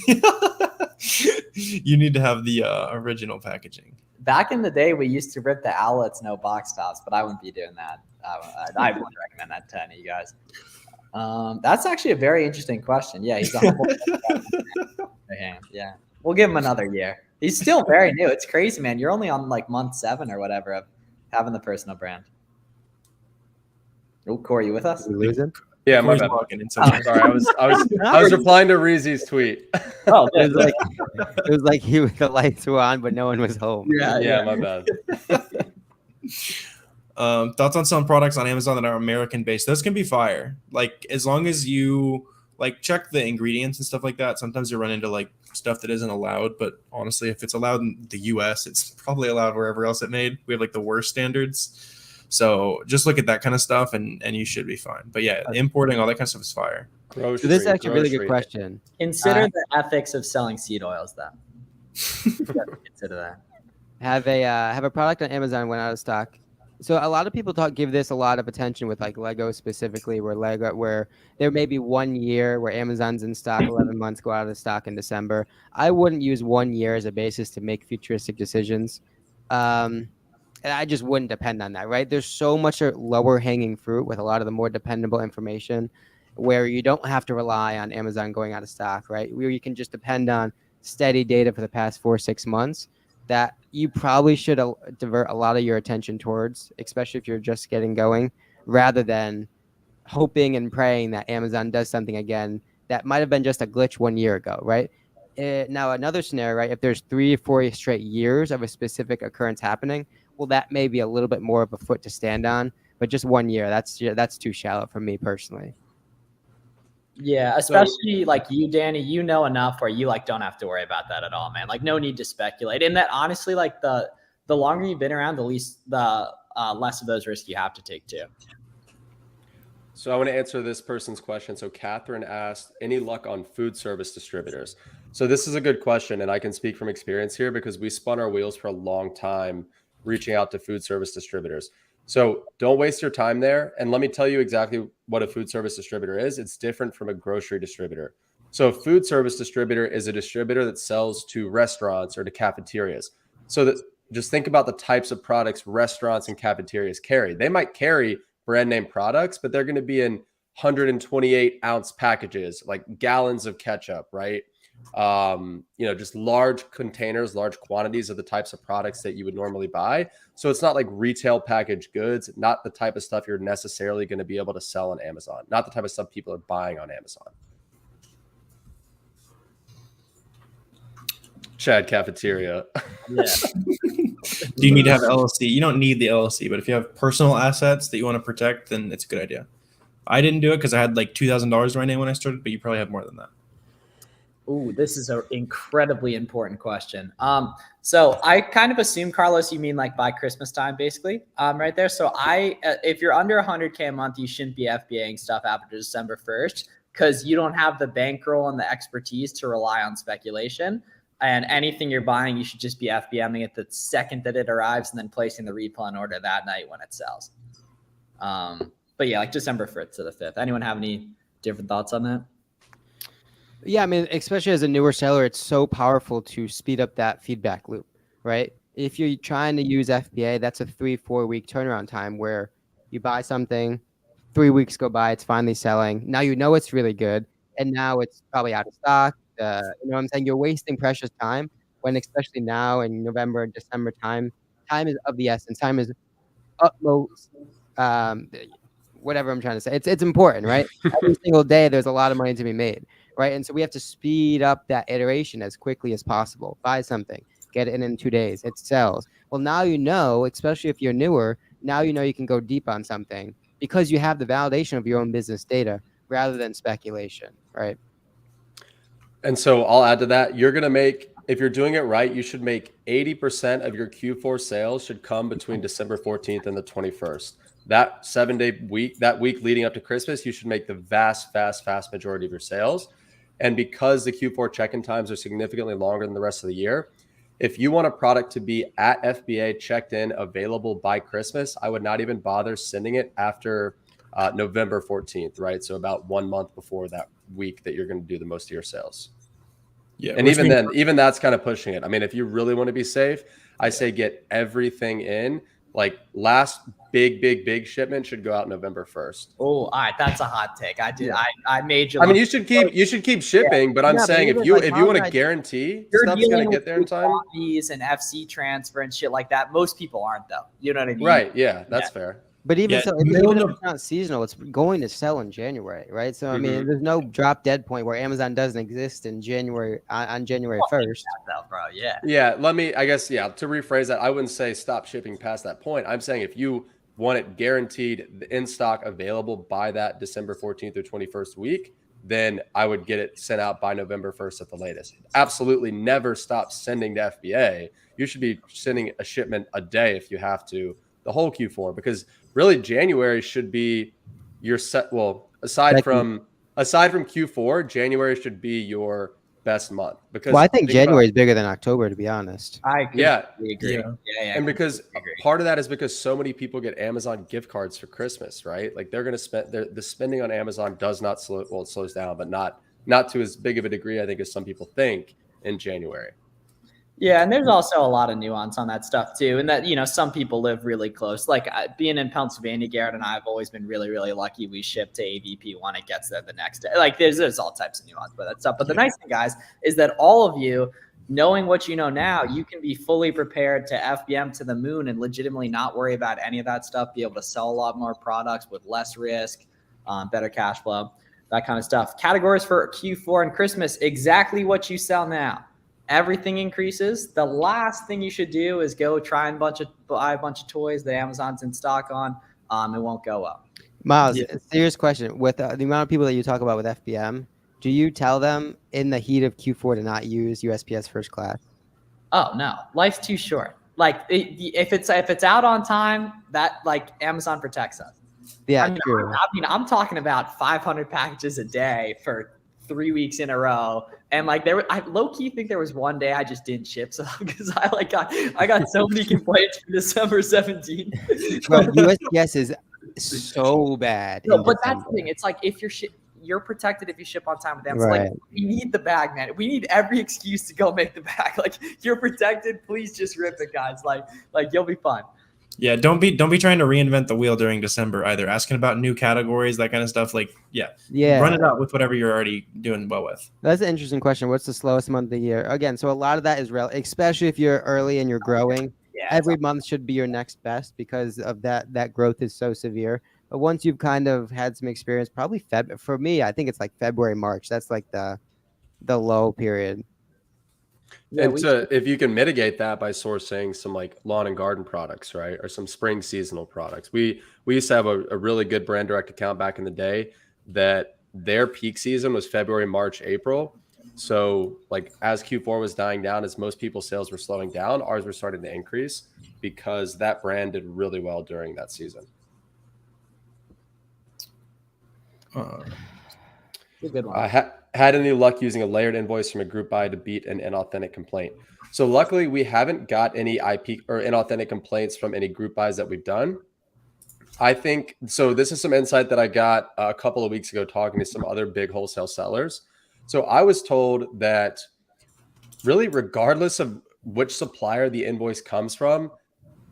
[SPEAKER 2] You need to have the original packaging.
[SPEAKER 1] Back in the day, we used to rip the outlets, no box tops, but I wouldn't be doing that. I wouldn't recommend that to any of you guys. That's actually a very interesting question. Yeah, he's a humble. Yeah, we'll give him another year. He's still very new. It's crazy, man. You're only on like month 7 or whatever of having the personal brand. Oh, Corey, you with us?
[SPEAKER 3] Are we losing?
[SPEAKER 4] Yeah, my bad. Sorry, I was replying to Reezy's tweet.
[SPEAKER 1] Oh,
[SPEAKER 3] it was like the lights were on, but no one was home.
[SPEAKER 4] Yeah, my bad.
[SPEAKER 2] Thoughts on selling products on Amazon that are American based? Those can be fire. Like as long as you like check the ingredients and stuff like that. Sometimes you run into like stuff that isn't allowed, but honestly, if it's allowed in the US, it's probably allowed wherever else it made. We have like the worst standards. So just look at that kind of stuff and you should be fine. But yeah, importing, all that kind of stuff is fire.
[SPEAKER 3] So this is actually a really good question.
[SPEAKER 1] Consider the ethics of selling seed oils though. Consider that.
[SPEAKER 3] Have a product on Amazon went out of stock. So a lot of people give this a lot of attention with like Lego specifically, where there may be 1 year where Amazon's in stock, 11 months go out of stock in December. I wouldn't use 1 year as a basis to make futuristic decisions. And I just wouldn't depend on that, right? There's so much lower hanging fruit with a lot of the more dependable information where you don't have to rely on Amazon going out of stock, right? Where you can just depend on steady data for the past 4 or 6 months that you probably should divert a lot of your attention towards, especially if you're just getting going, rather than hoping and praying that Amazon does something again that might have been just a glitch 1 year ago, right? Now, another scenario, right? If there's 3 or 4 straight years of a specific occurrence happening, well, that may be a little bit more of a foot to stand on. But just 1 year, that's too shallow for me personally.
[SPEAKER 1] Yeah, especially like you, Danny, you know enough where you like don't have to worry about that at all, man. Like no need to speculate. And that honestly, like the longer you've been around, the less of those risks you have to take too.
[SPEAKER 4] So I want to answer this person's question. So Catherine asked, any luck on food service distributors? So this is a good question, and I can speak from experience here because we spun our wheels for a long time reaching out to food service distributors. So don't waste your time there. And let me tell you exactly what a food service distributor is. It's different from a grocery distributor. So a food service distributor is a distributor that sells to restaurants or to cafeterias. So that just think about the types of products restaurants and cafeterias carry. They might carry brand name products, but they're going to be in 128 ounce packages, like gallons of ketchup, right? Just large containers, large quantities of the types of products that you would normally buy. So it's not like retail packaged goods, not the type of stuff you're necessarily going to be able to sell on Amazon, not the type of stuff people are buying on Amazon. Chad Cafeteria.
[SPEAKER 1] Yeah.
[SPEAKER 2] Do you need to have LLC? You don't need the LLC, but if you have personal assets that you want to protect, then it's a good idea. I didn't do it because I had like $2,000 to my name when I started, but you probably have more than that.
[SPEAKER 1] Ooh, this is an incredibly important question. So I kind of assume, Carlos, you mean like by Christmas time, basically, right there. So if you're under 100K a month, you shouldn't be FBAing stuff after December 1st because you don't have the bankroll and the expertise to rely on speculation. And anything you're buying, you should just be FBMing it the second that it arrives and then placing the replan order that night when it sells. But yeah, like December 1st to the 5th. Anyone have any different thoughts on that?
[SPEAKER 3] Yeah, I mean, especially as a newer seller, it's so powerful to speed up that feedback loop, right? If you're trying to use FBA, that's a 3-4 week turnaround time where you buy something, 3 weeks go by, it's finally selling. Now you know it's really good, and now it's probably out of stock. You know what I'm saying? You're wasting precious time when, especially now in November and December time is of the essence. Time is utmost, whatever I'm trying to say. It's important, right? Every single day, there's a lot of money to be made, right? And so we have to speed up that iteration as quickly as possible. Buy something, get it in 2 days, it sells. Well, now you know, especially if you're newer, now you know you can go deep on something because you have the validation of your own business data rather than speculation, right?
[SPEAKER 4] And so I'll add to that. If you're doing it right, you should make 80% of your Q4 sales should come between December 14th and the 21st. That 7-day week, that week leading up to Christmas, you should make the vast majority of your sales. And because the Q4 check-in times are significantly longer than the rest of the year, if you want a product to be at FBA checked in, available by Christmas, I would not even bother sending it after November 14th, right? So about 1 month before that week that you're going to do the most of your sales. Yeah. And even that's kind of pushing it. I mean, if you really want to be safe, I say get everything in. Like last big shipment should go out November 1st.
[SPEAKER 1] Oh, all right. That's a hot take. I made you.
[SPEAKER 4] I mean, you should keep shipping, but I'm saying if you want to guarantee stuff's going to get there in time.
[SPEAKER 1] Fees and FC transfer and shit like that. Most people aren't though. You know what I mean?
[SPEAKER 4] Right. Yeah. That's fair.
[SPEAKER 3] But even so, even if it's not seasonal, it's going to sell in January, right? So, I mean, there's no drop dead point where Amazon doesn't exist in January, on January 1st.
[SPEAKER 1] Bro, yeah.
[SPEAKER 4] Yeah, to rephrase that, I wouldn't say stop shipping past that point. I'm saying if you want it guaranteed in stock available by that December 14th or 21st week, then I would get it sent out by November 1st at the latest. Absolutely never stop sending to FBA. You should be sending a shipment a day if you have to, the whole Q4, because really January should be your set. Well, aside from Q4, January should be your best month because
[SPEAKER 3] I think January is bigger than October, to be honest.
[SPEAKER 1] I agree.
[SPEAKER 4] Yeah. And because part of that is because so many people get Amazon gift cards for Christmas, right? Like they're going to spend the spending on Amazon does not slow. Well, it slows down, but not to as big of a degree, I think, as some people think in January.
[SPEAKER 1] Yeah, and there's also a lot of nuance on that stuff too, and that some people live really close. Like being in Pennsylvania, Garrett and I have always been really, really lucky. We ship to AVP when it gets there the next day. Like there's all types of nuance by that stuff. But the nice thing, guys, is that all of you, knowing what you know now, you can be fully prepared to FBM to the moon and legitimately not worry about any of that stuff. Be able to sell a lot more products with less risk, better cash flow, that kind of stuff. Categories for Q4 and Christmas: exactly what you sell now. Everything increases. The last thing you should do is go try and buy a bunch of toys that Amazon's in stock on. It won't go up.
[SPEAKER 3] Miles, serious question. With the amount of people that you talk about with FBM, do you tell them in the heat of Q4 to not use USPS first class?
[SPEAKER 1] Oh no, life's too short. Like if it's out on time, that like Amazon protects us.
[SPEAKER 3] Yeah, true.
[SPEAKER 1] I'm talking about 500 packages a day for 3 weeks in a row. And like I low key think there was one day I just didn't ship, so because I got so many complaints for December 17th.
[SPEAKER 3] Bro, USPS is so bad.
[SPEAKER 1] No, but that's the thing. It's like if you're protected if you ship on time with them.
[SPEAKER 3] Right.
[SPEAKER 1] Like we need the bag, man. We need every excuse to go make the bag. Like you're protected. Please just rip it, guys. Like you'll be fine.
[SPEAKER 2] Yeah, don't be trying to reinvent the wheel during December either. Asking about new categories, that kind of stuff. Like, run it out with whatever you're already doing well with.
[SPEAKER 3] That's an interesting question. What's the slowest month of the year? Again, so a lot of that is especially if you're early and you're growing. Yeah, every month should be your next best because of that growth is so severe. But once you've kind of had some experience, probably for me, I think it's like February, March. That's like the low period.
[SPEAKER 4] Yeah, and so if you can mitigate that by sourcing some like lawn and garden products, right, or some spring seasonal products. We used to have a really good brand direct account back in the day that their peak season was February, March, April. So like as Q4 was dying down, as most people's sales were slowing down, ours were starting to increase because that brand did really well during that season.
[SPEAKER 1] A good one.
[SPEAKER 4] Had any luck using a layered invoice from a group buy to beat an inauthentic complaint? So luckily we haven't got any IP or inauthentic complaints from any group buys that we've done. I think, so this is some insight that I got a couple of weeks ago talking to some other big wholesale sellers. So I was told that really regardless of which supplier the invoice comes from,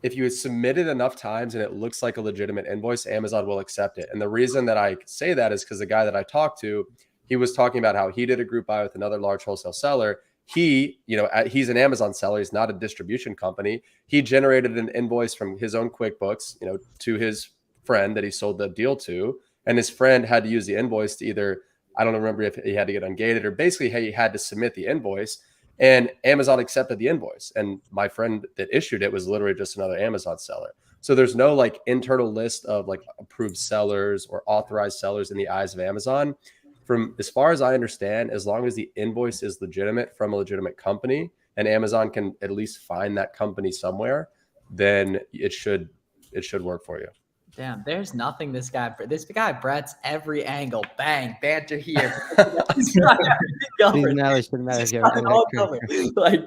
[SPEAKER 4] if you submit it enough times and it looks like a legitimate invoice, Amazon will accept it. And the reason that I say that is because the guy that I talked to, he was talking about how he did a group buy with another large wholesale seller. He's an Amazon seller. He's not a distribution company. He generated an invoice from his own QuickBooks, to his friend that he sold the deal to. And his friend had to use the invoice to either, I don't remember if he had to get ungated or basically he had to submit the invoice. And Amazon accepted the invoice. And my friend that issued it was literally just another Amazon seller. So there's no like internal list of like approved sellers or authorized sellers in the eyes of Amazon. From as far as I understand, as long as the invoice is legitimate from a legitimate company and Amazon can at least find that company somewhere, then it should work for you.
[SPEAKER 1] Damn, there's nothing this guy Brett's every angle. Bang, banter here. Like,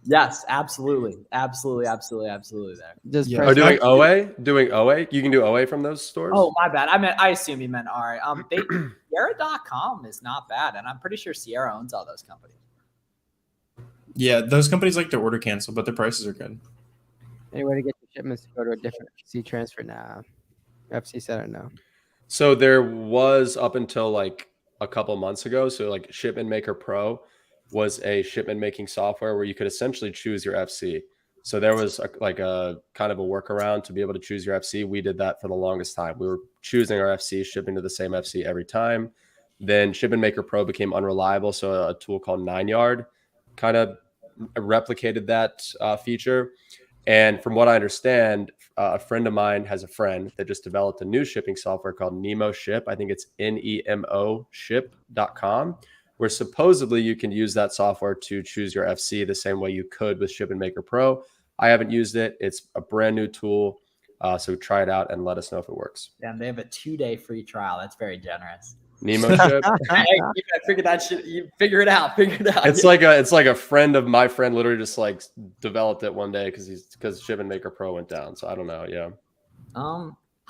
[SPEAKER 1] yes, absolutely there.
[SPEAKER 4] Doing OA? You can do OA from those stores?
[SPEAKER 1] Oh, my bad. I assume you meant RA. Sierra.com is not bad, and I'm pretty sure Sierra owns all those companies.
[SPEAKER 2] Yeah, those companies like to order cancel, but their prices are good.
[SPEAKER 3] Any way to get your shipments to go to a different FC transfer now? FC Center now.
[SPEAKER 4] So there was up until like a couple months ago. So like Shipment Maker Pro was a shipment making software where you could essentially choose your FC. So there was a kind of a workaround to be able to choose your FC. We did that for the longest time. We were choosing our FC, shipping to the same FC every time. Then Shipment Maker Pro became unreliable. So a tool called 9yard kind of replicated that feature. And from what I understand, a friend of mine has a friend that just developed a new shipping software called Nemo Ship. I think it's NEMO ship.com, where supposedly you can use that software to choose your FC the same way you could with Ship and Maker Pro. I haven't used it. It's a brand new tool. So try it out and let us know if it works.
[SPEAKER 1] Damn, they have a 2-day free trial. That's very generous.
[SPEAKER 4] Nemo Ship.
[SPEAKER 1] You gotta figure that shit. You figure it out.
[SPEAKER 4] It's like a friend of my friend literally just like developed it one day because Ship and Maker Pro went down. So I don't know. Yeah.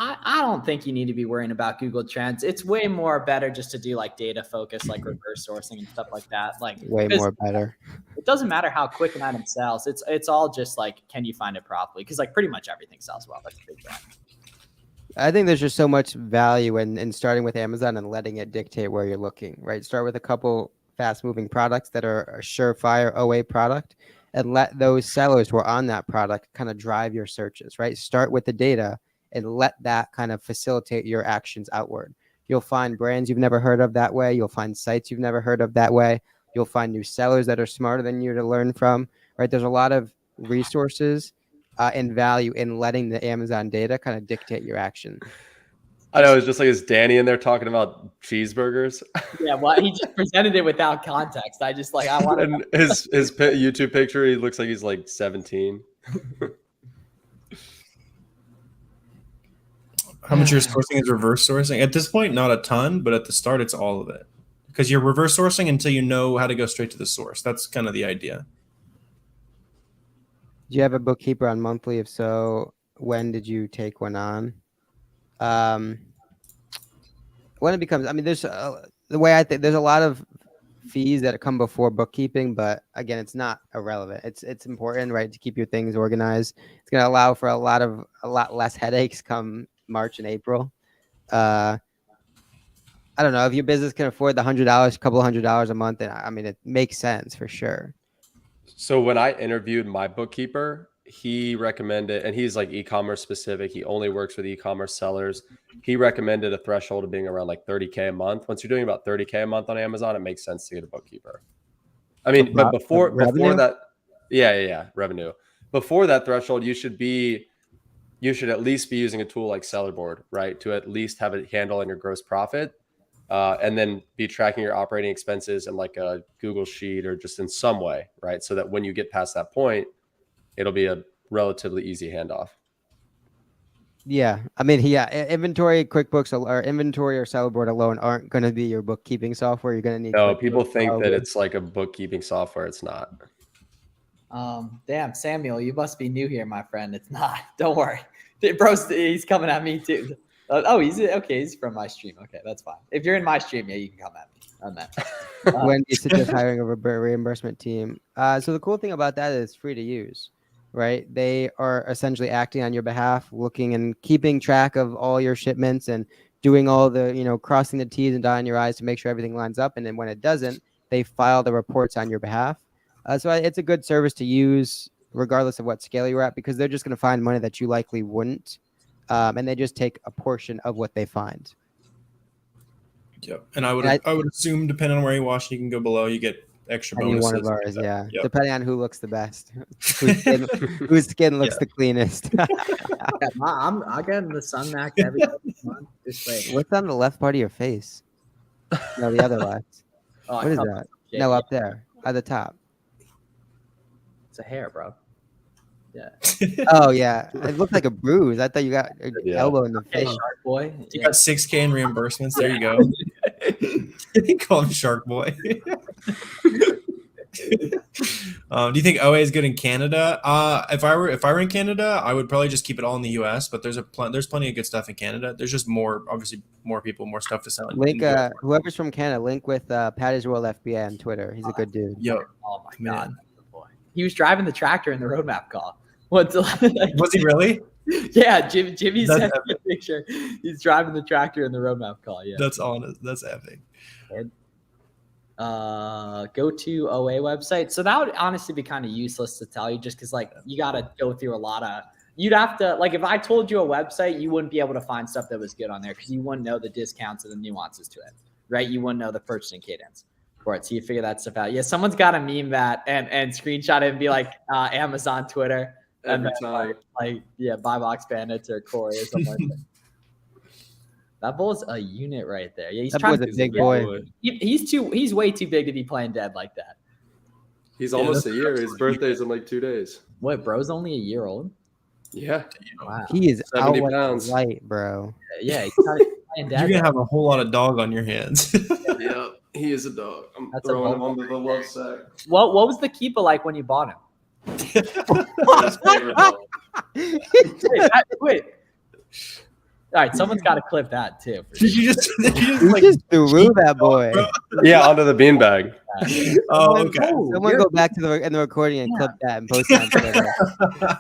[SPEAKER 1] I don't think you need to be worrying about Google Trends. It's way more better just to do like data focus, like reverse sourcing and stuff like that. Like
[SPEAKER 3] way more better.
[SPEAKER 1] It doesn't matter how quick an item sells. It's all just like, can you find it properly? Because like pretty much everything sells well. That's a big brand.
[SPEAKER 3] I think there's just so much value in starting with Amazon and letting it dictate where you're looking, right? Start with a couple fast moving products that are a surefire OA product and let those sellers who are on that product kind of drive your searches, right? Start with the data and let that kind of facilitate your actions outward. You'll find brands you've never heard of that way. You'll find sites you've never heard of that way. You'll find new sellers that are smarter than you to learn from, right? There's a lot of resources and value in letting the Amazon data kind of dictate your action.
[SPEAKER 4] I know, it's just like, is Danny in there talking about cheeseburgers?
[SPEAKER 1] Yeah, well, he just presented it without context. I just like, I want to.
[SPEAKER 4] And his YouTube picture, he looks like he's like 17.
[SPEAKER 2] How much you're sourcing is reverse sourcing? At this point, not a ton, but at the start, it's all of it. Because you're reverse sourcing until you know how to go straight to the source. That's kind of the idea.
[SPEAKER 3] Do you have a bookkeeper on monthly? If so, when did you take one on? When it becomes, I mean, there's the way I think there's a lot of fees that come before bookkeeping, but again, it's not irrelevant. It's important, right, to keep your things organized. It's going to allow for a lot less headaches come March and April. I don't know if your business can afford the $100, a couple $100 a month. Then I mean, it makes sense for sure.
[SPEAKER 4] So when I interviewed my bookkeeper, he recommended, and he's like e-commerce specific. He only works with e-commerce sellers. He recommended a threshold of being around like 30K a month. Once you're doing about 30K a month on Amazon, it makes sense to get a bookkeeper. I mean, but before that, yeah, revenue. Before that threshold, you should at least be using a tool like Sellerboard, right? To at least have a handle on your gross profit. And then be tracking your operating expenses in like a Google Sheet or just in some way, right? So that when you get past that point, it'll be a relatively easy handoff.
[SPEAKER 3] Yeah. I mean, inventory, QuickBooks, or inventory or Sellerboard alone aren't going to be your bookkeeping software. You're going to need.
[SPEAKER 4] No, people think that it's like a bookkeeping software. It's not.
[SPEAKER 1] Damn, Samuel, you must be new here, my friend. It's not. Don't worry. Bro's, he's coming at me too. Oh, he's okay. He's from my stream. Okay, that's fine. If you're in my stream, yeah, you can come at me on that.
[SPEAKER 3] When you suggest hiring a reimbursement team. So the cool thing about that is it's free to use, right? They are essentially acting on your behalf, looking and keeping track of all your shipments and doing all the, crossing the T's and dotting your I's to make sure everything lines up. And then when it doesn't, they file the reports on your behalf. So it's a good service to use regardless of what scale you're at, because they're just going to find money that you likely wouldn't. And they just take a portion of what they find.
[SPEAKER 2] Yep. And I would assume, depending on where you wash, you can go below. You get extra bonuses.
[SPEAKER 3] One of ours, yeah. Yep. Depending on who looks the best, whose skin looks the cleanest.
[SPEAKER 1] I get in the sun max every month.
[SPEAKER 3] What's on the left part of your face? No, the other left. What is that? No, up there at the top.
[SPEAKER 1] It's a hair, bro. Yeah.
[SPEAKER 3] Oh yeah, it looked like a bruise. I thought you got an elbow in the face.
[SPEAKER 1] Shark Boy.
[SPEAKER 2] You got 6K in reimbursements. There you go. You call him Shark Boy. Do you think OA is good in Canada? If I were in Canada, I would probably just keep it all in the US. But there's plenty of good stuff in Canada. There's just more people, more stuff to sell.
[SPEAKER 3] Link whoever's from Canada. Link with Patty's World FBA on Twitter. He's a good dude.
[SPEAKER 2] Yo,
[SPEAKER 1] oh my god. He was driving the tractor in the roadmap call. Was
[SPEAKER 2] he really?
[SPEAKER 1] Yeah, Jimmy sent me a picture. He's driving the tractor in the roadmap call. Yeah,
[SPEAKER 2] that's honest. That's epic.
[SPEAKER 1] Go to OA website. So that would honestly be kind of useless to tell you, just because like you got to go through a lot of. You'd have to like if I told you a website, you wouldn't be able to find stuff that was good on there because you wouldn't know the discounts and the nuances to it, right? You wouldn't know the purchasing cadence for it. So you figure that stuff out. Yeah, someone's got to meme that and screenshot it and be like Amazon Twitter.
[SPEAKER 4] Every time.
[SPEAKER 1] Like buy box bandits or Corey or something like that. That bull's a unit right there. Yeah, he's
[SPEAKER 3] that boy's a big boy.
[SPEAKER 1] He's way too big to be playing dead like that.
[SPEAKER 4] He's almost a year. His birthday's in like 2 days.
[SPEAKER 1] What, bro's only a year old?
[SPEAKER 4] Yeah.
[SPEAKER 1] Wow.
[SPEAKER 3] He is
[SPEAKER 4] 70 pounds.
[SPEAKER 3] Light, bro.
[SPEAKER 1] Yeah, he's playing dead.
[SPEAKER 2] You're gonna have a whole lot of dog on your hands.
[SPEAKER 4] Yeah, he is a dog. I'm throwing him under the love sack.
[SPEAKER 1] What was the keeper like when you bought him?
[SPEAKER 4] His favorite dog.
[SPEAKER 1] Wait. All right, someone's got to clip that too.
[SPEAKER 2] Did you just
[SPEAKER 3] threw that boy?
[SPEAKER 4] Yeah, onto the beanbag.
[SPEAKER 2] Oh, okay.
[SPEAKER 3] Someone go back to the recording and clip that and post it on Twitter.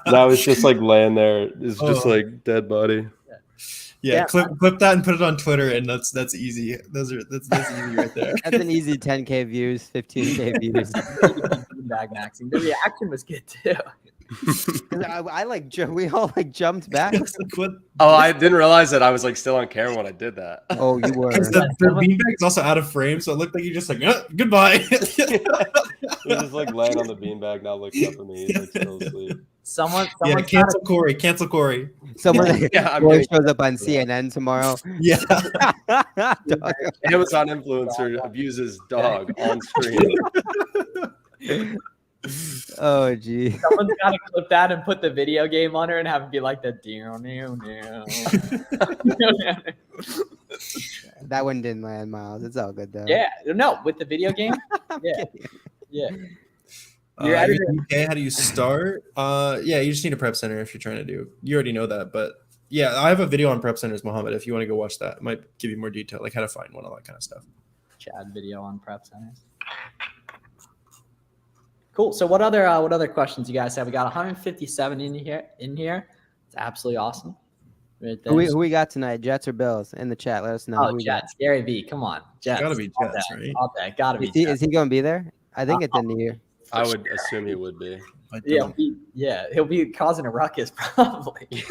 [SPEAKER 4] That was just like laying there. It's just like dead body.
[SPEAKER 2] Yeah, clip that and put it on Twitter, and that's easy. That's easy right there.
[SPEAKER 3] That's an easy 10K views, 15K views.
[SPEAKER 1] Beanbag maxing. The reaction was good too.
[SPEAKER 3] We all like jumped back.
[SPEAKER 4] Oh, I didn't realize that I was like still on camera when I did that.
[SPEAKER 3] Oh, you were.
[SPEAKER 2] The beanbag's also out of frame, so it looked like you just like, goodbye.
[SPEAKER 4] He was just like laying on the beanbag, now looking up at me. He's like still asleep.
[SPEAKER 1] Someone
[SPEAKER 2] cancel Corey. Cancel Corey.
[SPEAKER 3] Someone Corey shows up on CNN tomorrow.
[SPEAKER 2] Yeah.
[SPEAKER 4] Amazon influencer abuses dog on screen.
[SPEAKER 3] Oh, gee.
[SPEAKER 1] Someone's got to clip that and put the video game on her and have it be like the
[SPEAKER 3] That one didn't land, Miles. It's all good though.
[SPEAKER 1] Yeah, no, with the video game. Yeah.
[SPEAKER 2] You're okay. How do you start? Yeah, you just need a prep center if you're trying to do. You already know that, but yeah, I have a video on prep centers, Mohammed. If you want to go watch that, it might give you more detail, like how to find one, all that kind of stuff.
[SPEAKER 1] Chad video on prep centers. Cool. So what other questions you guys have? We got 157 in here. It's absolutely awesome. Right there.
[SPEAKER 3] Who we got tonight? Jets or Bills? In the chat, let us know.
[SPEAKER 1] Oh, Jets. Gary V. Come on, Jets.
[SPEAKER 2] Gotta be Jets, right?
[SPEAKER 1] All day. Gotta be.
[SPEAKER 3] Is he going to be there? I think it's in the year.
[SPEAKER 4] I would assume he would be.
[SPEAKER 1] He'll be causing a ruckus probably.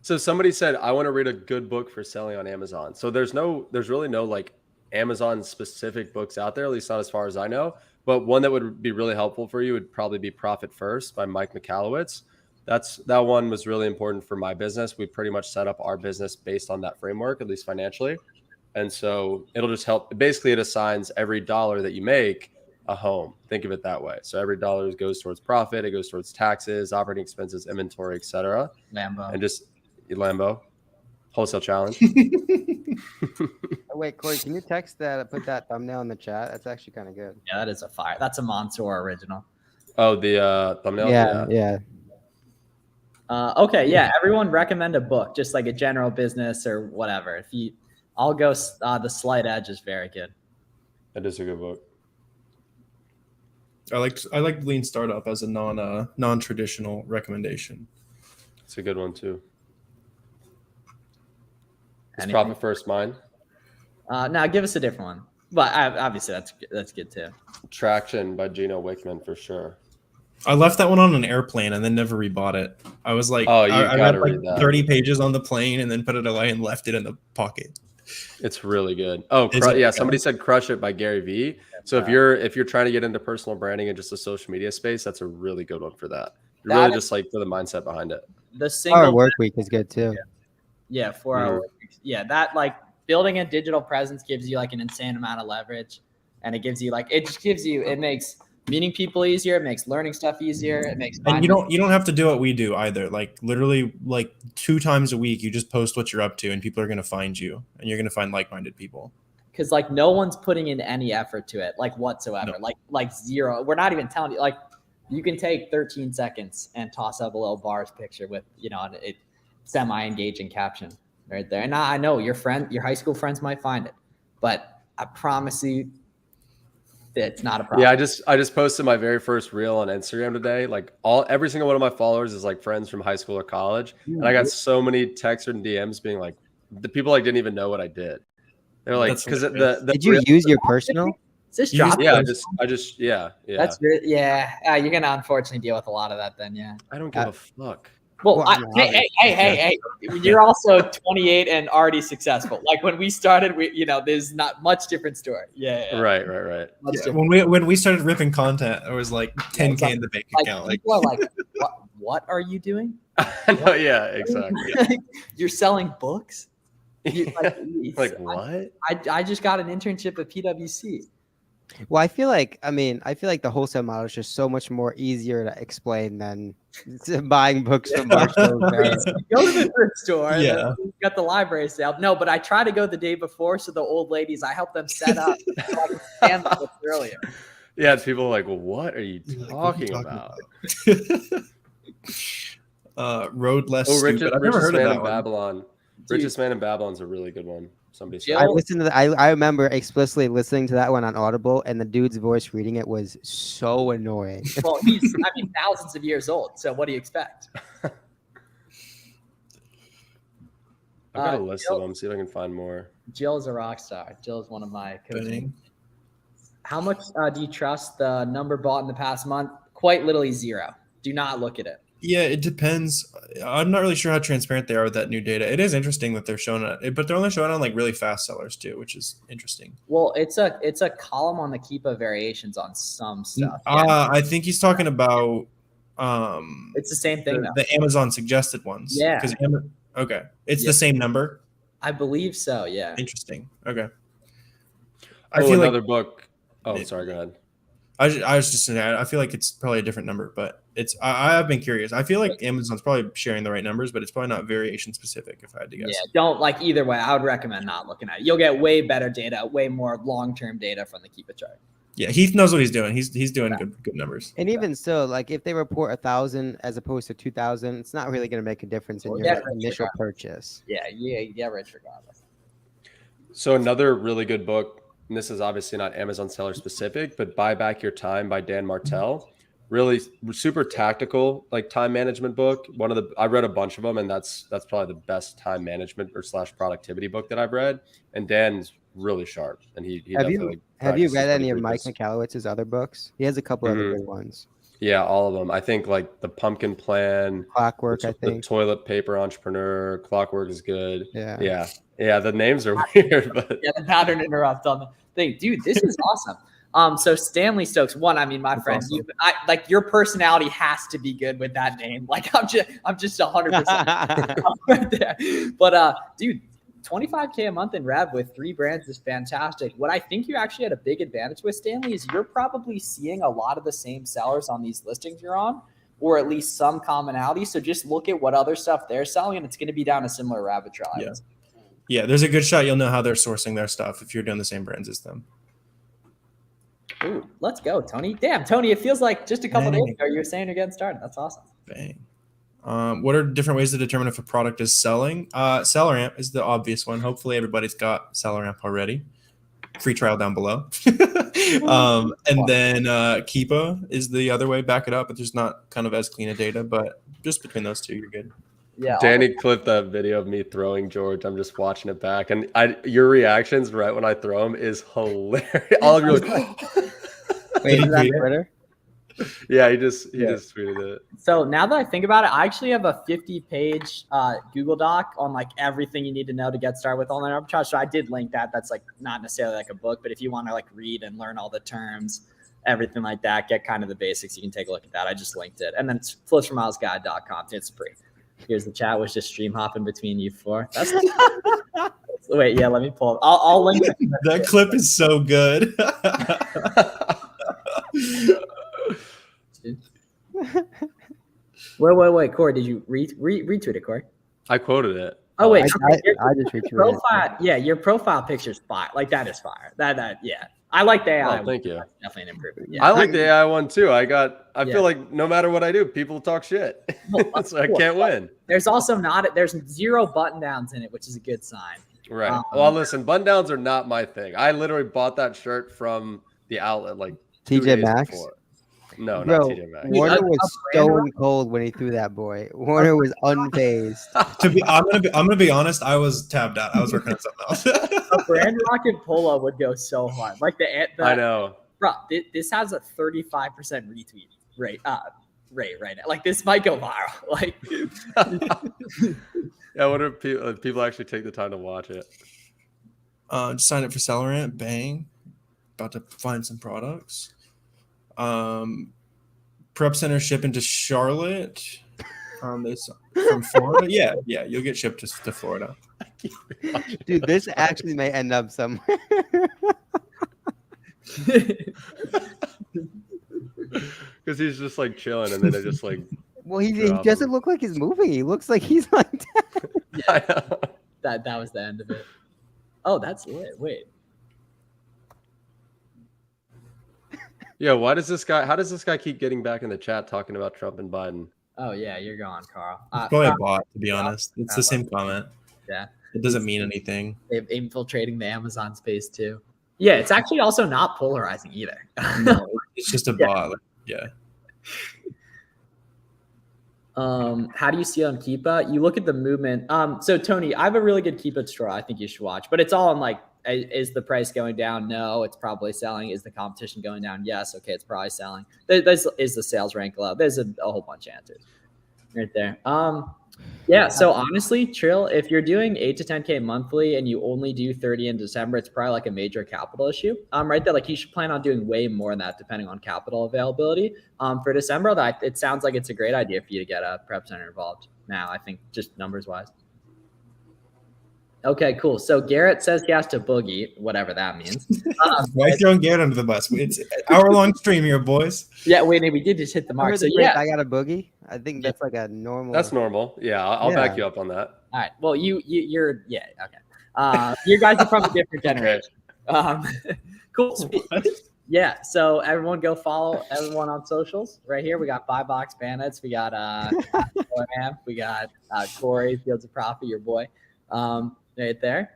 [SPEAKER 4] So somebody said, I want to read a good book for selling on Amazon. So there's really no like Amazon specific books out there, at least not as far as I know. But one that would be really helpful for you would probably be Profit First by Mike Michalowicz. That one was really important for my business. We pretty much set up our business based on that framework, at least financially. And so it'll just help. Basically, it assigns every dollar that you make a home. Think of it that way. So every dollar goes towards profit. It goes towards taxes, operating expenses, inventory, etc.
[SPEAKER 1] Lambo.
[SPEAKER 4] And just Lambo. Wholesale challenge.
[SPEAKER 3] Oh, wait, Corey, can you text that? Put that thumbnail in the chat. That's actually kind of good.
[SPEAKER 1] Yeah, that is a fire. That's a Mansour original.
[SPEAKER 4] Oh, the thumbnail.
[SPEAKER 3] Yeah.
[SPEAKER 1] Okay. Yeah. Everyone recommend a book, just like a general business or whatever. I'll go. The Slight Edge is very good.
[SPEAKER 4] That is a good book.
[SPEAKER 2] I like Lean Startup as a non-traditional recommendation.
[SPEAKER 4] It's a good one too. Is
[SPEAKER 1] Anything?
[SPEAKER 4] Profit First mine?
[SPEAKER 1] Now give us a different one. But obviously that's good too.
[SPEAKER 4] Traction by Gino Wickman for sure.
[SPEAKER 2] I left that one on an airplane and then never rebought it. I was like,
[SPEAKER 4] I
[SPEAKER 2] read like 30 pages on the plane and then put it away and left it in the pocket.
[SPEAKER 4] It's really good. Oh, somebody said Crush It by Gary V. So if you're trying to get into personal branding and just the social media space, that's a really good one for that. You're really just like for the mindset behind it.
[SPEAKER 1] The single
[SPEAKER 3] work week is good too.
[SPEAKER 1] Yeah, 4 hour work weeks. Yeah, that like building a digital presence gives you like an insane amount of leverage, and it makes meeting people easier. It makes learning stuff easier. It makes
[SPEAKER 2] and you don't have to do what we do either. Like literally, like 2 times a week, you just post what you're up to, and people are gonna find you, and you're gonna find like-minded people.
[SPEAKER 1] Because like no one's putting in any effort to it, like whatsoever. No. Like zero. We're not even telling you. Like you can take 13 seconds and toss up a little bars picture with it semi-engaging caption right there. And I know your high school friends might find it, but I promise you, it's not a problem.
[SPEAKER 4] Yeah, I just posted my very first reel on Instagram today. Like every single one of my followers is like friends from high school or college, and I got so many texts and DMs being like, the people like didn't even know what I did. They're like, because
[SPEAKER 3] did you use your personal?
[SPEAKER 1] Is this job?
[SPEAKER 4] Yeah, yeah.
[SPEAKER 1] That's good. Yeah, you're gonna unfortunately deal with a lot of that then. Yeah,
[SPEAKER 4] I don't give a fuck.
[SPEAKER 1] Well, hey! You're also 28 and already successful. Like when we started, there's not much different story. Yeah.
[SPEAKER 4] Right.
[SPEAKER 2] Yeah, when we started ripping content, it was like 10K in the bank account.
[SPEAKER 1] People are like, what are you doing?
[SPEAKER 4] No, yeah, exactly.
[SPEAKER 1] You're selling books.
[SPEAKER 4] Like what?
[SPEAKER 1] I just got an internship at PwC.
[SPEAKER 3] Well, I feel like the wholesale model is just so much more easier to explain than buying books from Marshall.
[SPEAKER 1] Go to the thrift store. Yeah. Got the library sale. No, but I try to go the day before, so the old ladies, I help them set up so I can scan the books earlier.
[SPEAKER 4] Yeah, it's people like, well, what are you talking about?
[SPEAKER 2] Road Less Stupid.
[SPEAKER 4] I've never heard of that Babylon. Richest Man in Babylon's a really good one. Somebody said.
[SPEAKER 3] I listened to I remember explicitly listening to that one on Audible, and the dude's voice reading it was so annoying.
[SPEAKER 1] Well, he's thousands of years old. So what do you expect?
[SPEAKER 4] I've got a list of them. See if I can find more.
[SPEAKER 1] Jill's a rock star. Jill's one of my coaches. How much do you trust the number bought in the past month? Quite literally 0. Do not look at it.
[SPEAKER 2] Yeah, it depends. I'm not really sure how transparent they are with that new data. It is interesting that they're showing it, but they're only showing on like really fast sellers too, which is interesting.
[SPEAKER 1] Well, it's a column on the Keepa variations on some stuff.
[SPEAKER 2] I think he's talking about
[SPEAKER 1] it's the same thing
[SPEAKER 2] the Amazon suggested ones.
[SPEAKER 1] Yeah.
[SPEAKER 2] Okay. It's the same number.
[SPEAKER 1] I believe so. Yeah.
[SPEAKER 2] Interesting. Okay.
[SPEAKER 4] I feel another book. Oh, sorry. Go ahead.
[SPEAKER 2] I was just saying, I feel like it's probably a different number, but I have been curious. I feel like Amazon's probably sharing the right numbers, but it's probably not variation specific if I had to guess.
[SPEAKER 1] Yeah, don't either way. I would recommend not looking at it. You'll get way better data, way more long-term data from the Keepa chart.
[SPEAKER 2] Yeah, Heath knows what he's doing. He's doing good numbers.
[SPEAKER 3] And even so, like if they report 1,000 as opposed to 2,000, it's not really going to make a difference in your initial purchase.
[SPEAKER 1] Yeah, you get rich regardless.
[SPEAKER 4] So another really good book, and this is obviously not Amazon seller specific, but Buy Back Your Time by Dan Martell. Really super tactical, like time management book. I read a bunch of them, and that's probably the best time management or / productivity book that I've read. And Dan's really sharp, and he
[SPEAKER 3] have you read any of Mike Michalowicz's other books? He has a couple other good ones.
[SPEAKER 4] Yeah, all of them. I think like the Pumpkin Plan,
[SPEAKER 3] Clockwork.
[SPEAKER 4] The Toilet Paper Entrepreneur, Clockwork is good.
[SPEAKER 3] Yeah.
[SPEAKER 4] The names are weird, but
[SPEAKER 1] the pattern interrupt on the thing, dude. This is awesome. So Stanley Stokes, my friend, awesome. Your personality has to be good with that name. Like I'm just 100% right there. But dude, 25K a month in rev with 3 brands is fantastic. What I think you actually had a big advantage with, Stanley, is you're probably seeing a lot of the same sellers on these listings you're on, or at least some commonality. So just look at what other stuff they're selling, and it's going to be down a similar arbitrage.
[SPEAKER 2] Yeah, there's a good shot you'll know how they're sourcing their stuff if you're doing the same brands as them.
[SPEAKER 1] Ooh, let's go, Tony. Damn, Tony, it feels like just a couple days ago you were saying you're getting started. That's awesome.
[SPEAKER 2] Bang. What are different ways to determine if a product is selling? SellerAmp is the obvious one. Hopefully everybody's got SellerAmp already. Free trial down below. And then Keepa is the other way. Back it up, but there's not kind of as clean a data. But just between those two, you're good.
[SPEAKER 1] Yeah,
[SPEAKER 4] Danny clipped that video of me throwing George. I'm just watching it back, and your reactions right when I throw him is hilarious. All of you like,
[SPEAKER 3] wait, is that Twitter?
[SPEAKER 4] Yeah, he just tweeted it.
[SPEAKER 1] So now that I think about it, I actually have a 50-page Google Doc on like everything you need to know to get started with online arbitrage. So I did link that. That's like not necessarily like a book, but if you want to like read and learn all the terms, everything like that, get kind of the basics, you can take a look at that. I just linked it. And then it's Flips4Miles.com. It's free. Here's the chat. Was just stream hopping between you 4. That's wait, yeah, let me pull it. I'll link it.
[SPEAKER 2] That clip is so good.
[SPEAKER 1] Wait, Corey, did you retweet it, Corey?
[SPEAKER 4] I quoted it.
[SPEAKER 1] Oh wait,
[SPEAKER 3] I just retweeted
[SPEAKER 1] profile. Yeah, your profile picture's fire. Like that is fire. That yeah. I like the AI.
[SPEAKER 4] Oh, thank you.
[SPEAKER 1] That's definitely an improvement. Yeah.
[SPEAKER 4] I like the AI one too. I feel like no matter what I do, people talk shit. So I can't win.
[SPEAKER 1] There's also there's 0 button downs in it, which is a good sign.
[SPEAKER 4] Right. Well, listen, button downs are not my thing. I literally bought that shirt from the outlet like
[SPEAKER 3] TJ Maxx.
[SPEAKER 4] Before. No,
[SPEAKER 3] Bro,
[SPEAKER 4] not TJ Maxx.
[SPEAKER 3] Warner was stone cold when he threw that boy. Warner was unfazed.
[SPEAKER 2] I'm gonna be honest. I was tabbed out. I was working on something else.
[SPEAKER 1] A brand rocket polo would go so hard. Like the
[SPEAKER 4] I know.
[SPEAKER 1] Bro, this has a 35% retweet rate right now. Like this might go viral. Like
[SPEAKER 4] yeah, what if people actually take the time to watch it?
[SPEAKER 2] Just sign up for SellerAmp. Bang. About to find some products. Prep Center shipping to Charlotte. From Florida. Yeah, you'll get shipped to Florida.
[SPEAKER 3] Dude, this actually may end up somewhere.
[SPEAKER 4] Because he's just like chilling, and then it just like.
[SPEAKER 3] Well, he doesn't look like he's moving. He looks like he's like
[SPEAKER 4] I know.
[SPEAKER 1] That was the end of it. Oh, that's lit. Wait.
[SPEAKER 4] Yeah, how does this guy keep getting back in the chat talking about Trump and Biden?
[SPEAKER 1] Oh yeah, you're gone, Carl.
[SPEAKER 2] It's probably a bot, to be honest. It's the same comment.
[SPEAKER 1] Yeah.
[SPEAKER 2] It doesn't mean anything.
[SPEAKER 1] They've infiltrating the Amazon space too. Yeah, it's actually also not polarizing either.
[SPEAKER 2] No, it's just a bot. Like, yeah.
[SPEAKER 1] How do you see on Keepa? You look at the movement. So Tony, I have a really good Keepa straw I think you should watch, but it's all on like, is the price going down? No, it's probably selling. Is the competition going down? Yes. Okay, it's probably selling. Is the sales rank low? There's a whole bunch of answers right there. Yeah. So honestly, Trill, if you're doing 8 to 10K monthly and you only do 30 in December, it's probably like a major capital issue. Right there, like you should plan on doing way more than that, depending on capital availability. For December, that it sounds like it's a great idea for you to get a prep center involved now. I think just numbers wise. Okay, cool. So Garrett says he has to boogie, whatever that means.
[SPEAKER 2] Why throwing Garrett under the bus? It's an hour-long stream here, boys.
[SPEAKER 1] Yeah, wait, we did just hit the mark. So yeah,
[SPEAKER 3] I got a boogie. I think that's like a normal.
[SPEAKER 4] That's normal. Yeah, I'll back you up on that.
[SPEAKER 1] All right. Well, you're yeah, okay. You guys are from a different generation. Cool. Yeah. So everyone go follow everyone on socials right here. We got 5 Box Bandits. We got we got Corey Fields of Profit, your boy. Right there.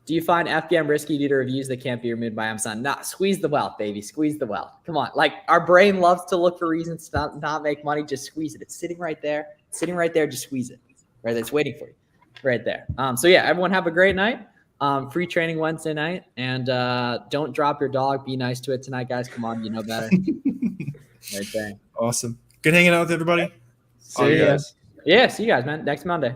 [SPEAKER 1] Do you find FBM risky due to reviews that can't be removed by Amazon? Nah, squeeze the wealth, baby. Squeeze the wealth. Come on. Like our brain loves to look for reasons to not make money. Just squeeze it. It's sitting right there. Sitting right there. Just squeeze it. Right there. It's waiting for you. Right there. So yeah, everyone have a great night. Free training Wednesday night. And don't drop your dog. Be nice to it tonight, guys. Come on. You know better. Right there.
[SPEAKER 2] Awesome. Good hanging out with everybody.
[SPEAKER 4] See you guys.
[SPEAKER 1] Yeah, see you guys, man. Next Monday.